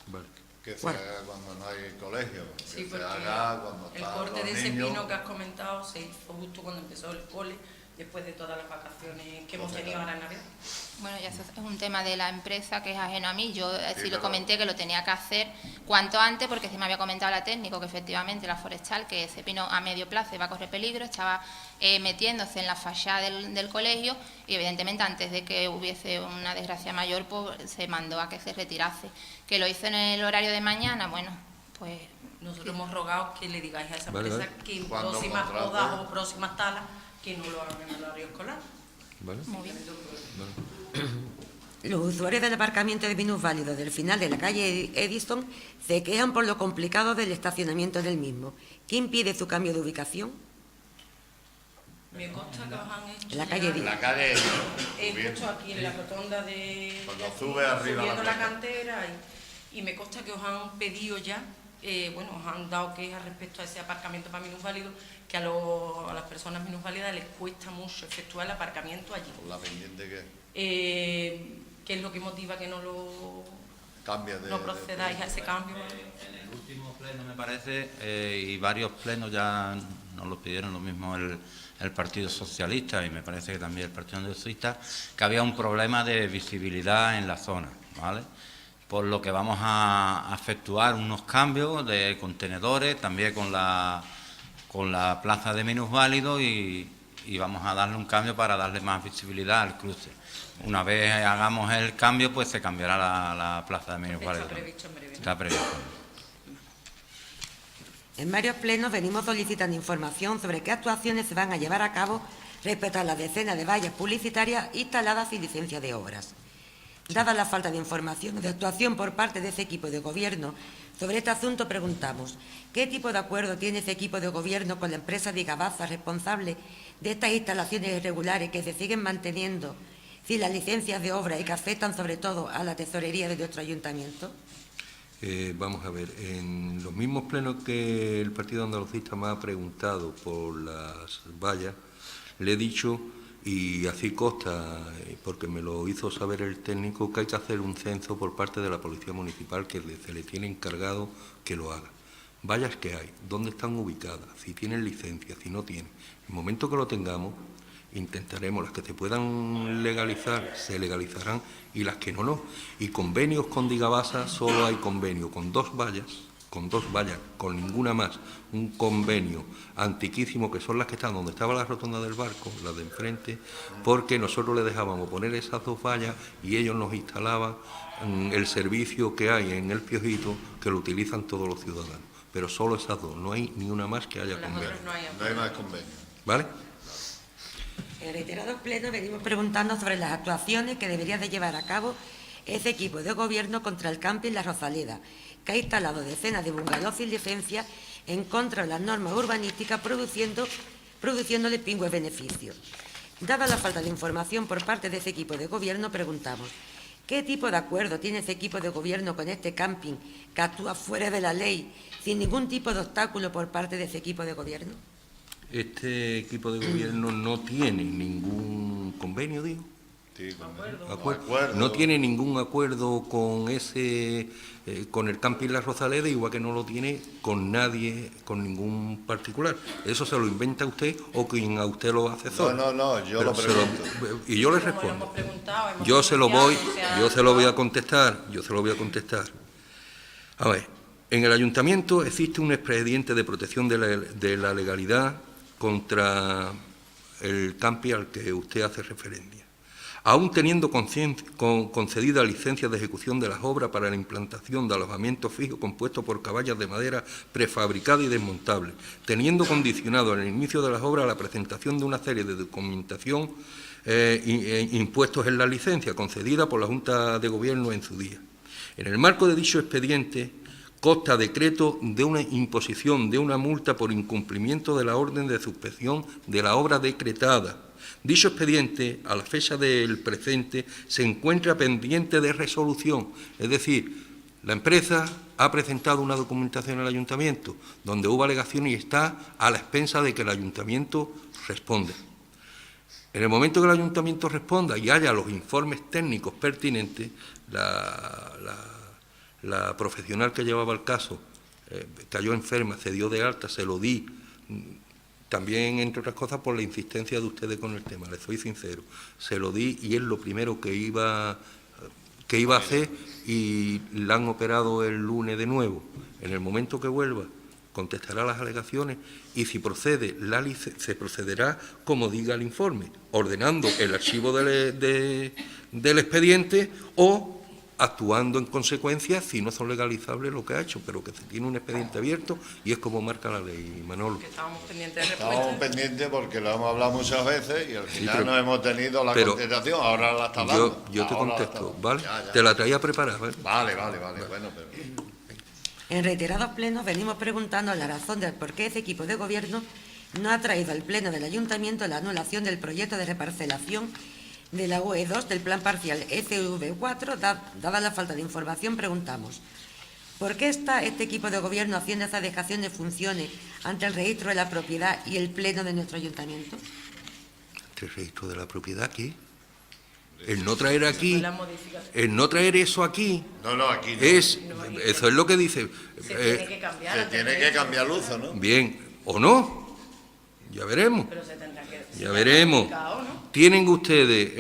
Vale. Que se haga cuando no hay colegio, Sí, que porque se haga cuando el están corte los de ese niños. pino que has comentado se hizo justo cuando empezó el cole, después de todas las vacaciones que hemos tenido ahora en Navidad. Bueno, ya eso es un tema de la empresa que es ajeno a mí. Yo sí claro. lo comenté que lo tenía que hacer cuanto antes, porque sí me había comentado la técnico que efectivamente la forestal, que ese pino a medio plazo iba a correr peligro, estaba metiéndose en la fachada del colegio, y evidentemente antes de que hubiese una desgracia mayor, pues se mandó a que se retirase. Que lo hizo en el horario de mañana, bueno, pues... Nosotros hemos rogado que le digáis a esa Vale, empresa vale. que en Cuando próximas contrate. podas o próximas talas que no lo hagan en el horario escolar. ¿Vale? Muy bien. Los usuarios del aparcamiento de minusválidos del final de la calle Edison se quejan por lo complicado del estacionamiento del mismo. ¿Qué impide su cambio de ubicación? Me consta que os han hecho En la calle llegar- En la calle, justo aquí en la rotonda de... Cuando de aquí, sube arriba subiendo la la plaza. cantera, y me consta que os han pedido ya, os han dado quejas respecto a ese aparcamiento para minusválidos, que a las personas minusválidas les cuesta mucho efectuar el aparcamiento allí. por la pendiente que ¿Qué es lo que motiva que no cambia de... no procedáis a ese cambio? En el último pleno, me parece, y varios plenos ya nos lo pidieron lo mismo el Partido Socialista, y me parece que también el Partido Socialista, que había un problema de visibilidad en la zona, ¿vale? Por lo que vamos a efectuar unos cambios de contenedores, también con la plaza de minusválidos, y vamos a darle un cambio para darle más visibilidad al cruce. Una vez hagamos el cambio, pues se cambiará la plaza de minusválidos. Está previsto en breve, ¿no? Está previsto. En varios plenos venimos solicitando información sobre qué actuaciones se van a llevar a cabo respecto a las decenas de vallas publicitarias instaladas sin licencia de obras. Dada la falta de información y de actuación por parte de ese equipo de gobierno sobre este asunto, preguntamos ¿qué tipo de acuerdo tiene ese equipo de gobierno con la empresa Vigabaza responsable de estas instalaciones irregulares que se siguen manteniendo sin las licencias de obra y que afectan sobre todo a la tesorería de nuestro ayuntamiento? Vamos a ver, en los mismos plenos que el Partido Andalucista me ha preguntado por las vallas, le he dicho, y así consta, porque me lo hizo saber el técnico, que hay que hacer un censo por parte de la Policía Municipal, que se le tiene encargado que lo haga. Vallas que hay, dónde están ubicadas, si tienen licencia, si no tienen. En el momento que lo tengamos, intentaremos, las que se puedan legalizar, se legalizarán, y las que no. Y convenios con Digabasa, solo hay convenio con dos vallas, con ninguna más. Un convenio antiquísimo, que son las que están donde estaba la rotonda del barco, las de enfrente, porque nosotros le dejábamos poner esas dos vallas y ellos nos instalaban el servicio que hay en el Piojito, que lo utilizan todos los ciudadanos. Pero solo esas dos, no hay ni una más que haya convenio. No hay más convenio. ¿Vale? En reiterados plenos venimos preguntando sobre las actuaciones que debería de llevar a cabo ese equipo de gobierno contra el camping La Rosaleda, que ha instalado decenas de bungalows sin licencia en contra de las normas urbanísticas, produciéndole pingües beneficios. Dada la falta de información por parte de ese equipo de gobierno, preguntamos ¿qué tipo de acuerdo tiene ese equipo de gobierno con este camping que actúa fuera de la ley, sin ningún tipo de obstáculo por parte de ese equipo de gobierno? Este equipo de gobierno no tiene ningún convenio, digo. Sí, Acuerdo. No tiene ningún acuerdo con con el camping La Rosaleda, igual que no lo tiene con nadie, con ningún particular. Eso se lo inventa usted o quien a usted lo asesora. No, yo lo pregunto. Y yo le respondo. Yo se lo voy a contestar. A ver, en el ayuntamiento existe un expediente de protección de la legalidad contra el camping al que usted hace referencia. Aún teniendo concedida licencia de ejecución de las obras para la implantación de alojamiento fijo compuesto por caballas de madera prefabricada y desmontable, teniendo condicionado el inicio de las obras a la presentación de una serie de documentación impuestos en la licencia concedida por la Junta de Gobierno en su día. En el marco de dicho expediente consta decreto de una imposición de una multa por incumplimiento de la orden de suspensión de la obra decretada. Dicho expediente, a la fecha del presente, se encuentra pendiente de resolución. Es decir, la empresa ha presentado una documentación al ayuntamiento donde hubo alegaciones y está a la expensa de que el ayuntamiento responda. En el momento que el ayuntamiento responda y haya los informes técnicos pertinentes, la profesional que llevaba el caso cayó enferma, se dio de alta, se lo di. También, entre otras cosas, por la insistencia de ustedes con el tema, les soy sincero. Se lo di y es lo primero que iba a hacer y la han operado el lunes de nuevo. En el momento que vuelva, contestará las alegaciones y si procede, se procederá como diga el informe, ordenando el archivo del expediente o actuando en consecuencia si no son legalizables lo que ha hecho, pero que se tiene un expediente abierto y es como marca la ley, Manolo. Estamos pendientes porque lo hemos hablado muchas veces y al final no hemos tenido la contestación, ahora la está dando. Yo te contesto, ¿vale? Ya. Te la traía preparada, ¿vale? Vale. Bueno, pero... En reiterados plenos venimos preguntando la razón del por qué ese equipo de gobierno no ha traído al pleno del ayuntamiento la anulación del proyecto de reparcelación de la UE2 del plan parcial SV4, dada la falta de información, preguntamos, ¿por qué está este equipo de gobierno haciendo esa dejación de funciones ante el registro de la propiedad y el pleno de nuestro ayuntamiento? ¿El registro de la propiedad qué? El no traer aquí, el no traer eso aquí, no, aquí no. Eso es lo que dice. Se tiene que cambiar. Se tiene que cambiar el uso, ¿no? Bien, o no, ya veremos. Pero se tendrá que... Ya veremos. ¿No? Tienen ustedes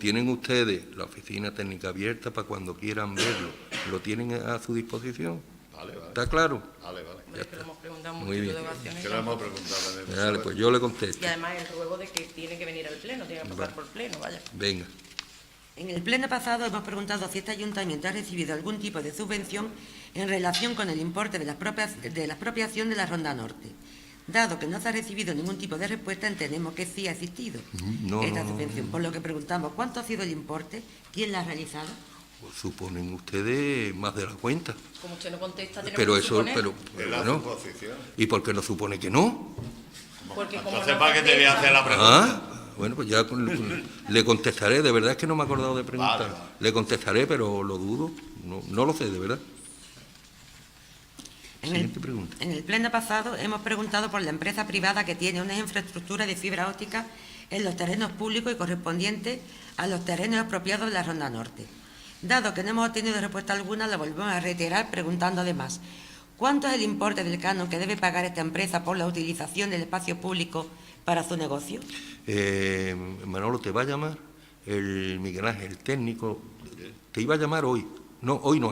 tienen ustedes la oficina técnica abierta para cuando quieran verlo. Lo tienen a su disposición. Vale. ¿Está claro? Vale. Ya está. Lo hemos preguntado Muy bien. Que lo hemos preguntado también. Vale, pues yo le contesto. Y además el ruego de que tiene que venir al pleno, tiene que pasar por pleno, vaya. Venga. En el pleno pasado hemos preguntado si este ayuntamiento ha recibido algún tipo de subvención en relación con el importe de la expropiación de la Ronda Norte. Dado que no se ha recibido ningún tipo de respuesta, entendemos que sí ha existido esta subvención. Por lo que preguntamos, ¿cuánto ha sido el importe? ¿Quién la ha realizado? Pues suponen ustedes más de la cuenta. Como usted no contesta, tenemos pero que eso, suponer. pero bueno. ¿Y por qué no supone que no? Porque como entonces, no ¿para qué te voy a hacer la pregunta? Bueno, pues ya le contestaré. De verdad es que no me he acordado de preguntar. Vale. Le contestaré, pero lo dudo. No lo sé, de verdad. En el pleno pasado hemos preguntado por la empresa privada que tiene una infraestructura de fibra óptica en los terrenos públicos y correspondientes a los terrenos expropiados de la Ronda Norte. Dado que no hemos obtenido respuesta alguna, la volvemos a reiterar preguntando además, ¿cuánto es el importe del canon que debe pagar esta empresa por la utilización del espacio público para su negocio? Manolo, te va a llamar el Miguel Ángel, el técnico, te iba a llamar hoy,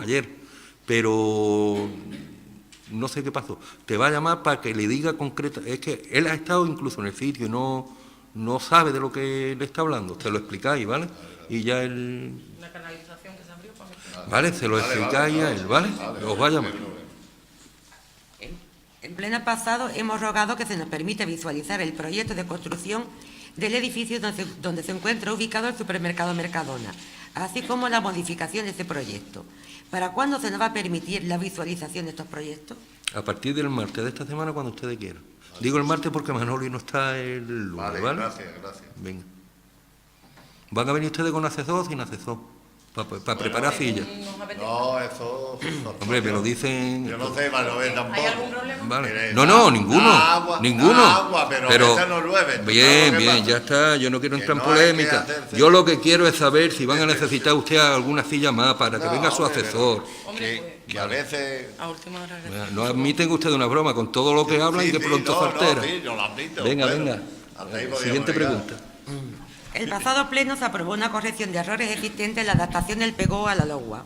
ayer, pero... No sé qué pasó. Te va a llamar para que le diga concreta. Es que él ha estado incluso en el sitio y no sabe de lo que le está hablando. Te lo explicáis, ¿vale? Y ya él... Una canalización que se abrió para... Vale, se lo explicáis a él, ¿vale? Os va a llamar. En pleno pasado hemos rogado que se nos permita visualizar el proyecto de construcción del edificio donde se encuentra ubicado el supermercado Mercadona, así como la modificación de ese proyecto. ¿Para cuándo se nos va a permitir la visualización de estos proyectos? A partir del martes de esta semana, cuando ustedes quieran. Digo el martes porque Manolo no está el lunes, ¿vale? Gracias. Venga. ¿Van a venir ustedes con asesor o sin asesor? para preparar sillas. No, eso... Hombre, me lo dicen... Yo no sé, Manuel, tampoco. ¿Hay algún problema? Vale. No, ninguno. Ninguno. Agua, pero esa no llueve. Bien, ya está. Yo no quiero entrar en polémica. Yo lo que quiero es saber si van a necesitar usted alguna silla más para que venga su asesor. Que a veces... A última hora. No admiten ustedes una broma con todo lo que hablan y que pronto se altera. Sí, yo lo admito. Venga. Siguiente pregunta. El pasado pleno se aprobó una corrección de errores existentes en la adaptación del PGO a la LOGUA.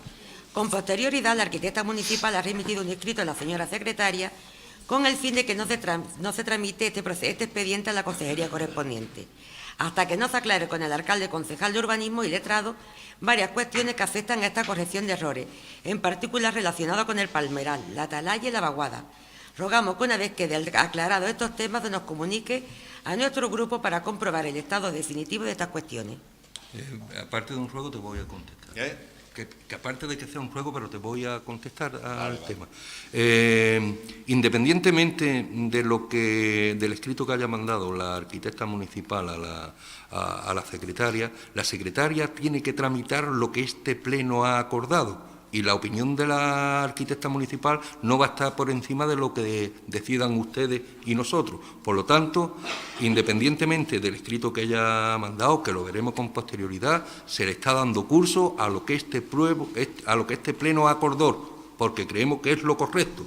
Con posterioridad, la arquitecta municipal ha remitido un escrito a la señora secretaria con el fin de que no se tramite este expediente a la consejería correspondiente, hasta que no se aclare con el alcalde, concejal de urbanismo y letrado varias cuestiones que afectan a esta corrección de errores, en particular relacionadas con el palmeral, la atalaya y la vaguada. Rogamos que una vez quede aclarados estos temas se nos comunique a nuestro grupo para comprobar el estado definitivo de estas cuestiones. Aparte de un ruego te voy a contestar. Que aparte de que sea un ruego, pero te voy a contestar al tema. Independientemente de del escrito que haya mandado la arquitecta municipal a la secretaria tiene que tramitar lo que este pleno ha acordado. Y la opinión de la arquitecta municipal no va a estar por encima de lo que decidan ustedes y nosotros. Por lo tanto, independientemente del escrito que ella ha mandado, que lo veremos con posterioridad, se le está dando curso a lo que este pleno acordó, porque creemos que es lo correcto.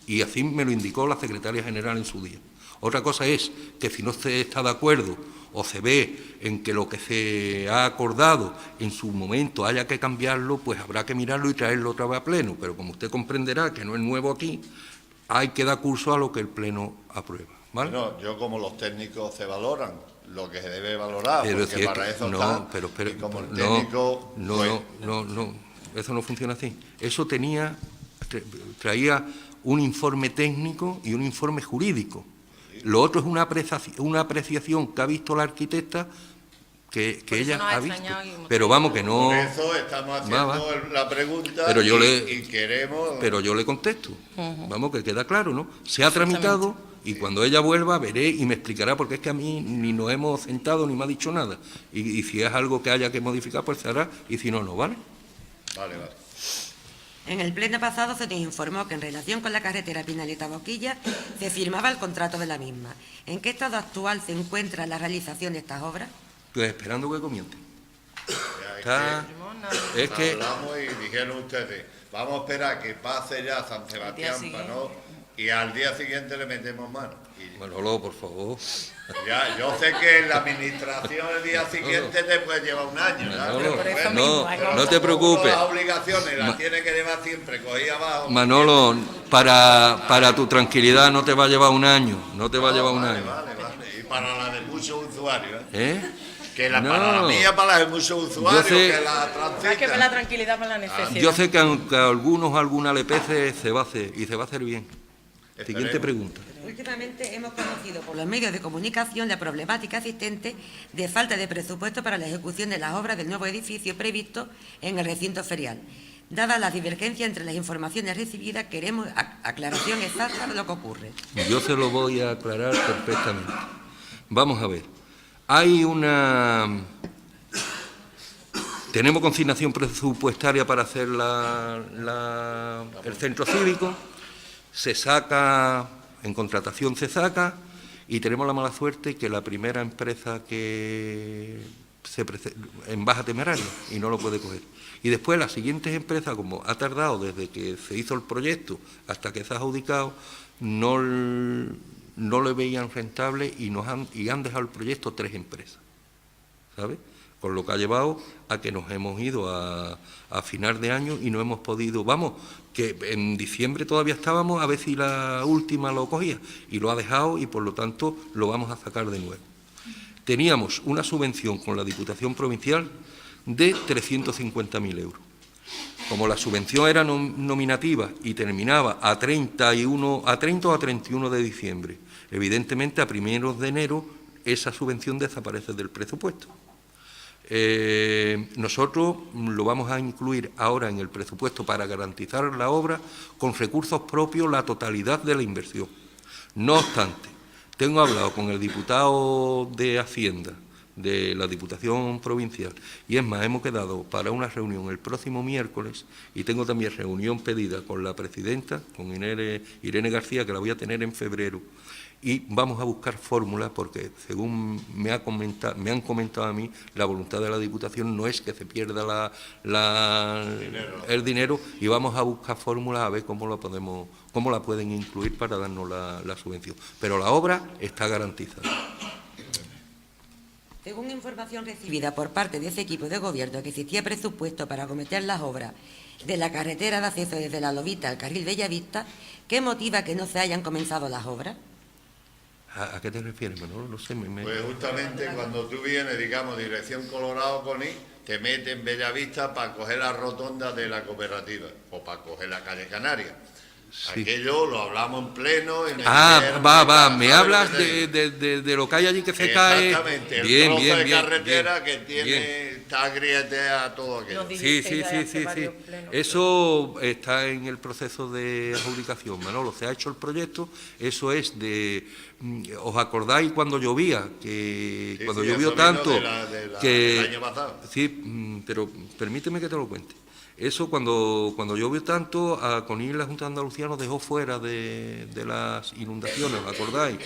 Y así me lo indicó la secretaria general en su día. Otra cosa es que si no se está de acuerdo o se ve en que lo que se ha acordado en su momento haya que cambiarlo, pues habrá que mirarlo y traerlo otra vez a pleno. Pero como usted comprenderá que no es nuevo aquí, hay que dar curso a lo que el pleno aprueba. ¿Vale? Bueno, yo como los técnicos se valoran lo que se debe valorar, pero porque para eso está, y como el técnico... No, eso no funciona así. Eso traía un informe técnico y un informe jurídico. Lo otro es una apreciación que ha visto la arquitecta que ella ha visto. Pero vamos, que no... Por eso estamos haciendo la pregunta pero y queremos... Pero yo le contesto. Vamos, que queda claro, ¿no? Se ha tramitado y cuando ella vuelva veré y me explicará, porque es que a mí ni nos hemos sentado ni me ha dicho nada. Y si es algo que haya que modificar, pues se hará, y si no, no, ¿vale? Vale. En el pleno pasado se nos informó que en relación con la carretera Pinaleta-Boquilla se firmaba el contrato de la misma. ¿En qué estado actual se encuentra la realización de estas obras? Pues esperando que comience. Es que hablamos y dijeron ustedes, vamos a esperar que pase ya San Sebastián, y al día siguiente le metemos mano. Manolo, por favor. Ya, yo sé que en la administración el día siguiente te puede llevar un año. No te preocupes. Las obligaciones las tiene que llevar siempre, cogí abajo. Manolo, para tu tranquilidad no te va a llevar un año, no te va a llevar un año. Vale. Y para la de muchos usuarios, que para la mía, para la de muchos usuarios, que la transita. Es que para la tranquilidad, para la necesidad. Yo sé que aunque a alguna le pese, se va a hacer, y se va a hacer bien. Siguiente pregunta. Últimamente hemos conocido por los medios de comunicación la problemática existente de falta de presupuesto para la ejecución de las obras del nuevo edificio previsto en el recinto ferial. Dada la divergencia entre las informaciones recibidas, queremos aclaración exacta de lo que ocurre. Yo se lo voy a aclarar perfectamente. Vamos a ver. Tenemos consignación presupuestaria para hacer el centro cívico. Se saca, en contratación se saca, y tenemos la mala suerte que la primera empresa que en baja temeraria y no lo puede coger. Y después las siguientes empresas, como ha tardado desde que se hizo el proyecto hasta que se ha adjudicado, no le veían rentable y han dejado el proyecto 3 empresas, ¿sabes? Con lo que ha llevado a que nos hemos ido a final de año y no hemos podido, que en diciembre todavía estábamos a ver si la última lo cogía y lo ha dejado y por lo tanto lo vamos a sacar de nuevo. Teníamos una subvención con la Diputación Provincial de 350.000 euros. Como la subvención era nominativa y terminaba a 30 o a 31 de diciembre, evidentemente a primeros de enero esa subvención desaparece del presupuesto. Nosotros lo vamos a incluir ahora en el presupuesto para garantizar la obra con recursos propios la totalidad de la inversión. No obstante, tengo hablado con el diputado de Hacienda de la Diputación Provincial. Y es más, hemos quedado para una reunión el próximo miércoles y tengo también reunión pedida con la presidenta, con Irene García, que la voy a tener en febrero. Y vamos a buscar fórmulas porque, según me han comentado a mí, la voluntad de la Diputación no es que se pierda el dinero, y vamos a buscar fórmulas a ver cómo la pueden incluir para darnos la subvención. Pero la obra está garantizada. Según información recibida por parte de ese equipo de gobierno, que existía presupuesto para acometer las obras de la carretera de acceso desde La Lobita al carril Bellavista, ¿qué motiva que no se hayan comenzado las obras? ¿A qué te refieres, Manolo? No sé. Pues justamente cuando tú vienes, digamos, dirección Colorado Conil, te metes en Bellavista para coger la rotonda de la cooperativa o para coger la calle Canaria. Sí. Aquello lo hablamos en pleno. Me hablas de lo que hay allí que se cae. Exactamente, el trozo de carretera que tiene, está grietea todo aquello. Sí. Eso está en el proceso de adjudicación, Manolo. Se ha hecho el proyecto, eso es de... ¿Os acordáis cuando llovía? Que sí, cuando llovió tanto... del año pasado. Sí, pero permíteme que te lo cuente. Eso cuando llovió tanto, a Conil la Junta de Andalucía nos dejó fuera de las inundaciones, ¿os acordáis?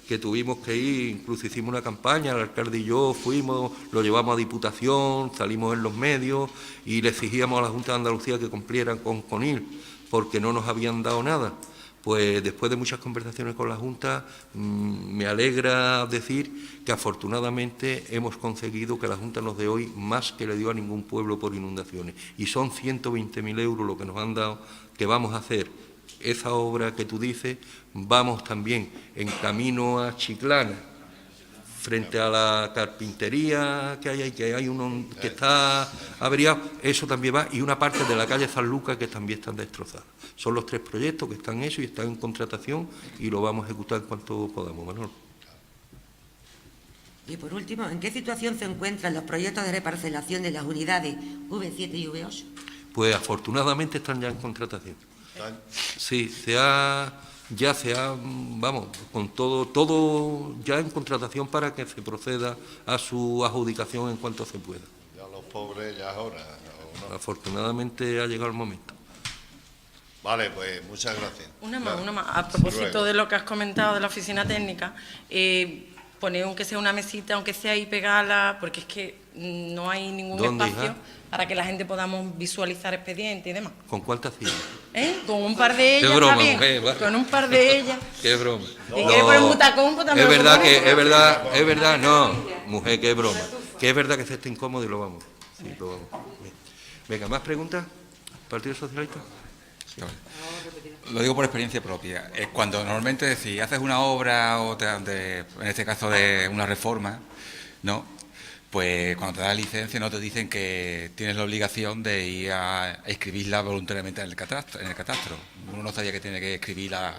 Que tuvimos que ir, incluso hicimos una campaña, el alcalde y yo fuimos, lo llevamos a Diputación, salimos en los medios y le exigíamos a la Junta de Andalucía que cumplieran con Conil, porque no nos habían dado nada. Pues después de muchas conversaciones con la Junta, me alegra decir que afortunadamente hemos conseguido que la Junta nos dé hoy más que le dio a ningún pueblo por inundaciones. Y son 120.000 euros lo que nos han dado, que vamos a hacer esa obra que tú dices. Vamos también en camino a Chiclana, frente a la carpintería que hay ahí, que hay uno que está averiado, eso también va, y una parte de la calle San Lucas que también están destrozadas. Son los 3 proyectos que están hechos y están en contratación y lo vamos a ejecutar en cuanto podamos, Manolo. Y por último, ¿en qué situación se encuentran los proyectos de reparcelación de las unidades V7 y V8? Pues afortunadamente están ya en contratación. Sí, ya se ha, vamos, con todo ya en contratación para que se proceda a su adjudicación en cuanto se pueda. Ya los pobres ya ahora. No. Afortunadamente ha llegado el momento. Vale, pues muchas gracias. Una más. A propósito de lo que has comentado de la oficina técnica, poner aunque sea una mesita, aunque sea ahí pegarla, porque es que no hay ningún espacio para que la gente podamos visualizar expedientes y demás. ¿Con cuántas sillas? Con un par de ellas. Qué broma, está mujer, bien. Con un par de ellas. Qué broma. Y quiere poner un butacón, pues también. Es verdad, no, mujer, qué broma. Que es verdad que se está incómodo y lo vamos. Sí, lo vamos. Venga, ¿más preguntas? ¿Partido Socialista? Sí. Lo digo por experiencia propia. Cuando normalmente si haces una obra o en este caso de una reforma, ¿no? Pues cuando te da la licencia no te dicen que tienes la obligación de ir a escribirla voluntariamente en el catastro. Uno no sabía que tiene que escribirla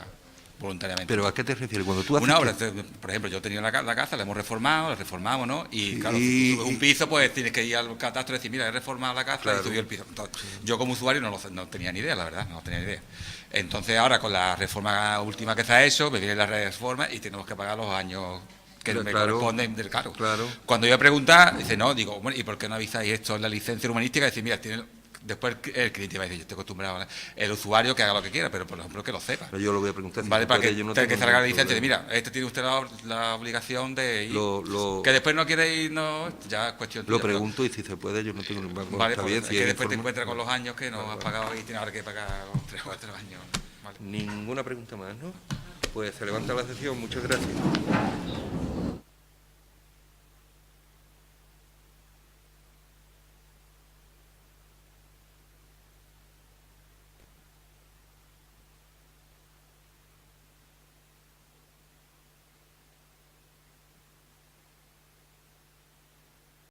voluntariamente. ¿Pero a qué te refieres? Cuando tú haces una obra, por ejemplo, yo tenía la casa, la hemos reformado, la reformamos, ¿no? Y claro, un piso, pues tienes que ir al catastro y decir, mira, he reformado la casa y subió el piso. Entonces, yo como usuario no tenía ni idea, la verdad, no tenía ni idea. Entonces ahora con la reforma última que se ha hecho, me viene la reforma y tenemos que pagar los años que me corresponden del cargo. Claro. Cuando yo preguntar, dice, no, digo, bueno, ¿y por qué no avisáis esto en la licencia urbanística? Decir, mira, después el cliente va a decir, yo estoy acostumbrado, el usuario que haga lo que quiera, pero por ejemplo que lo sepa. Pero yo lo voy a preguntar. Vale, para que salga la licencia de, mira, tiene usted la obligación de ir, que después no quiere ir, no, ya es cuestión tuya. Lo pregunto y si se puede, yo no tengo ningún problema. Vale, pues, que después te encuentras con los años que no has pagado y tienes ahora que pagar los 3 o 4 años. Vale. Ninguna pregunta más, ¿no? Pues se levanta la sesión, muchas gracias.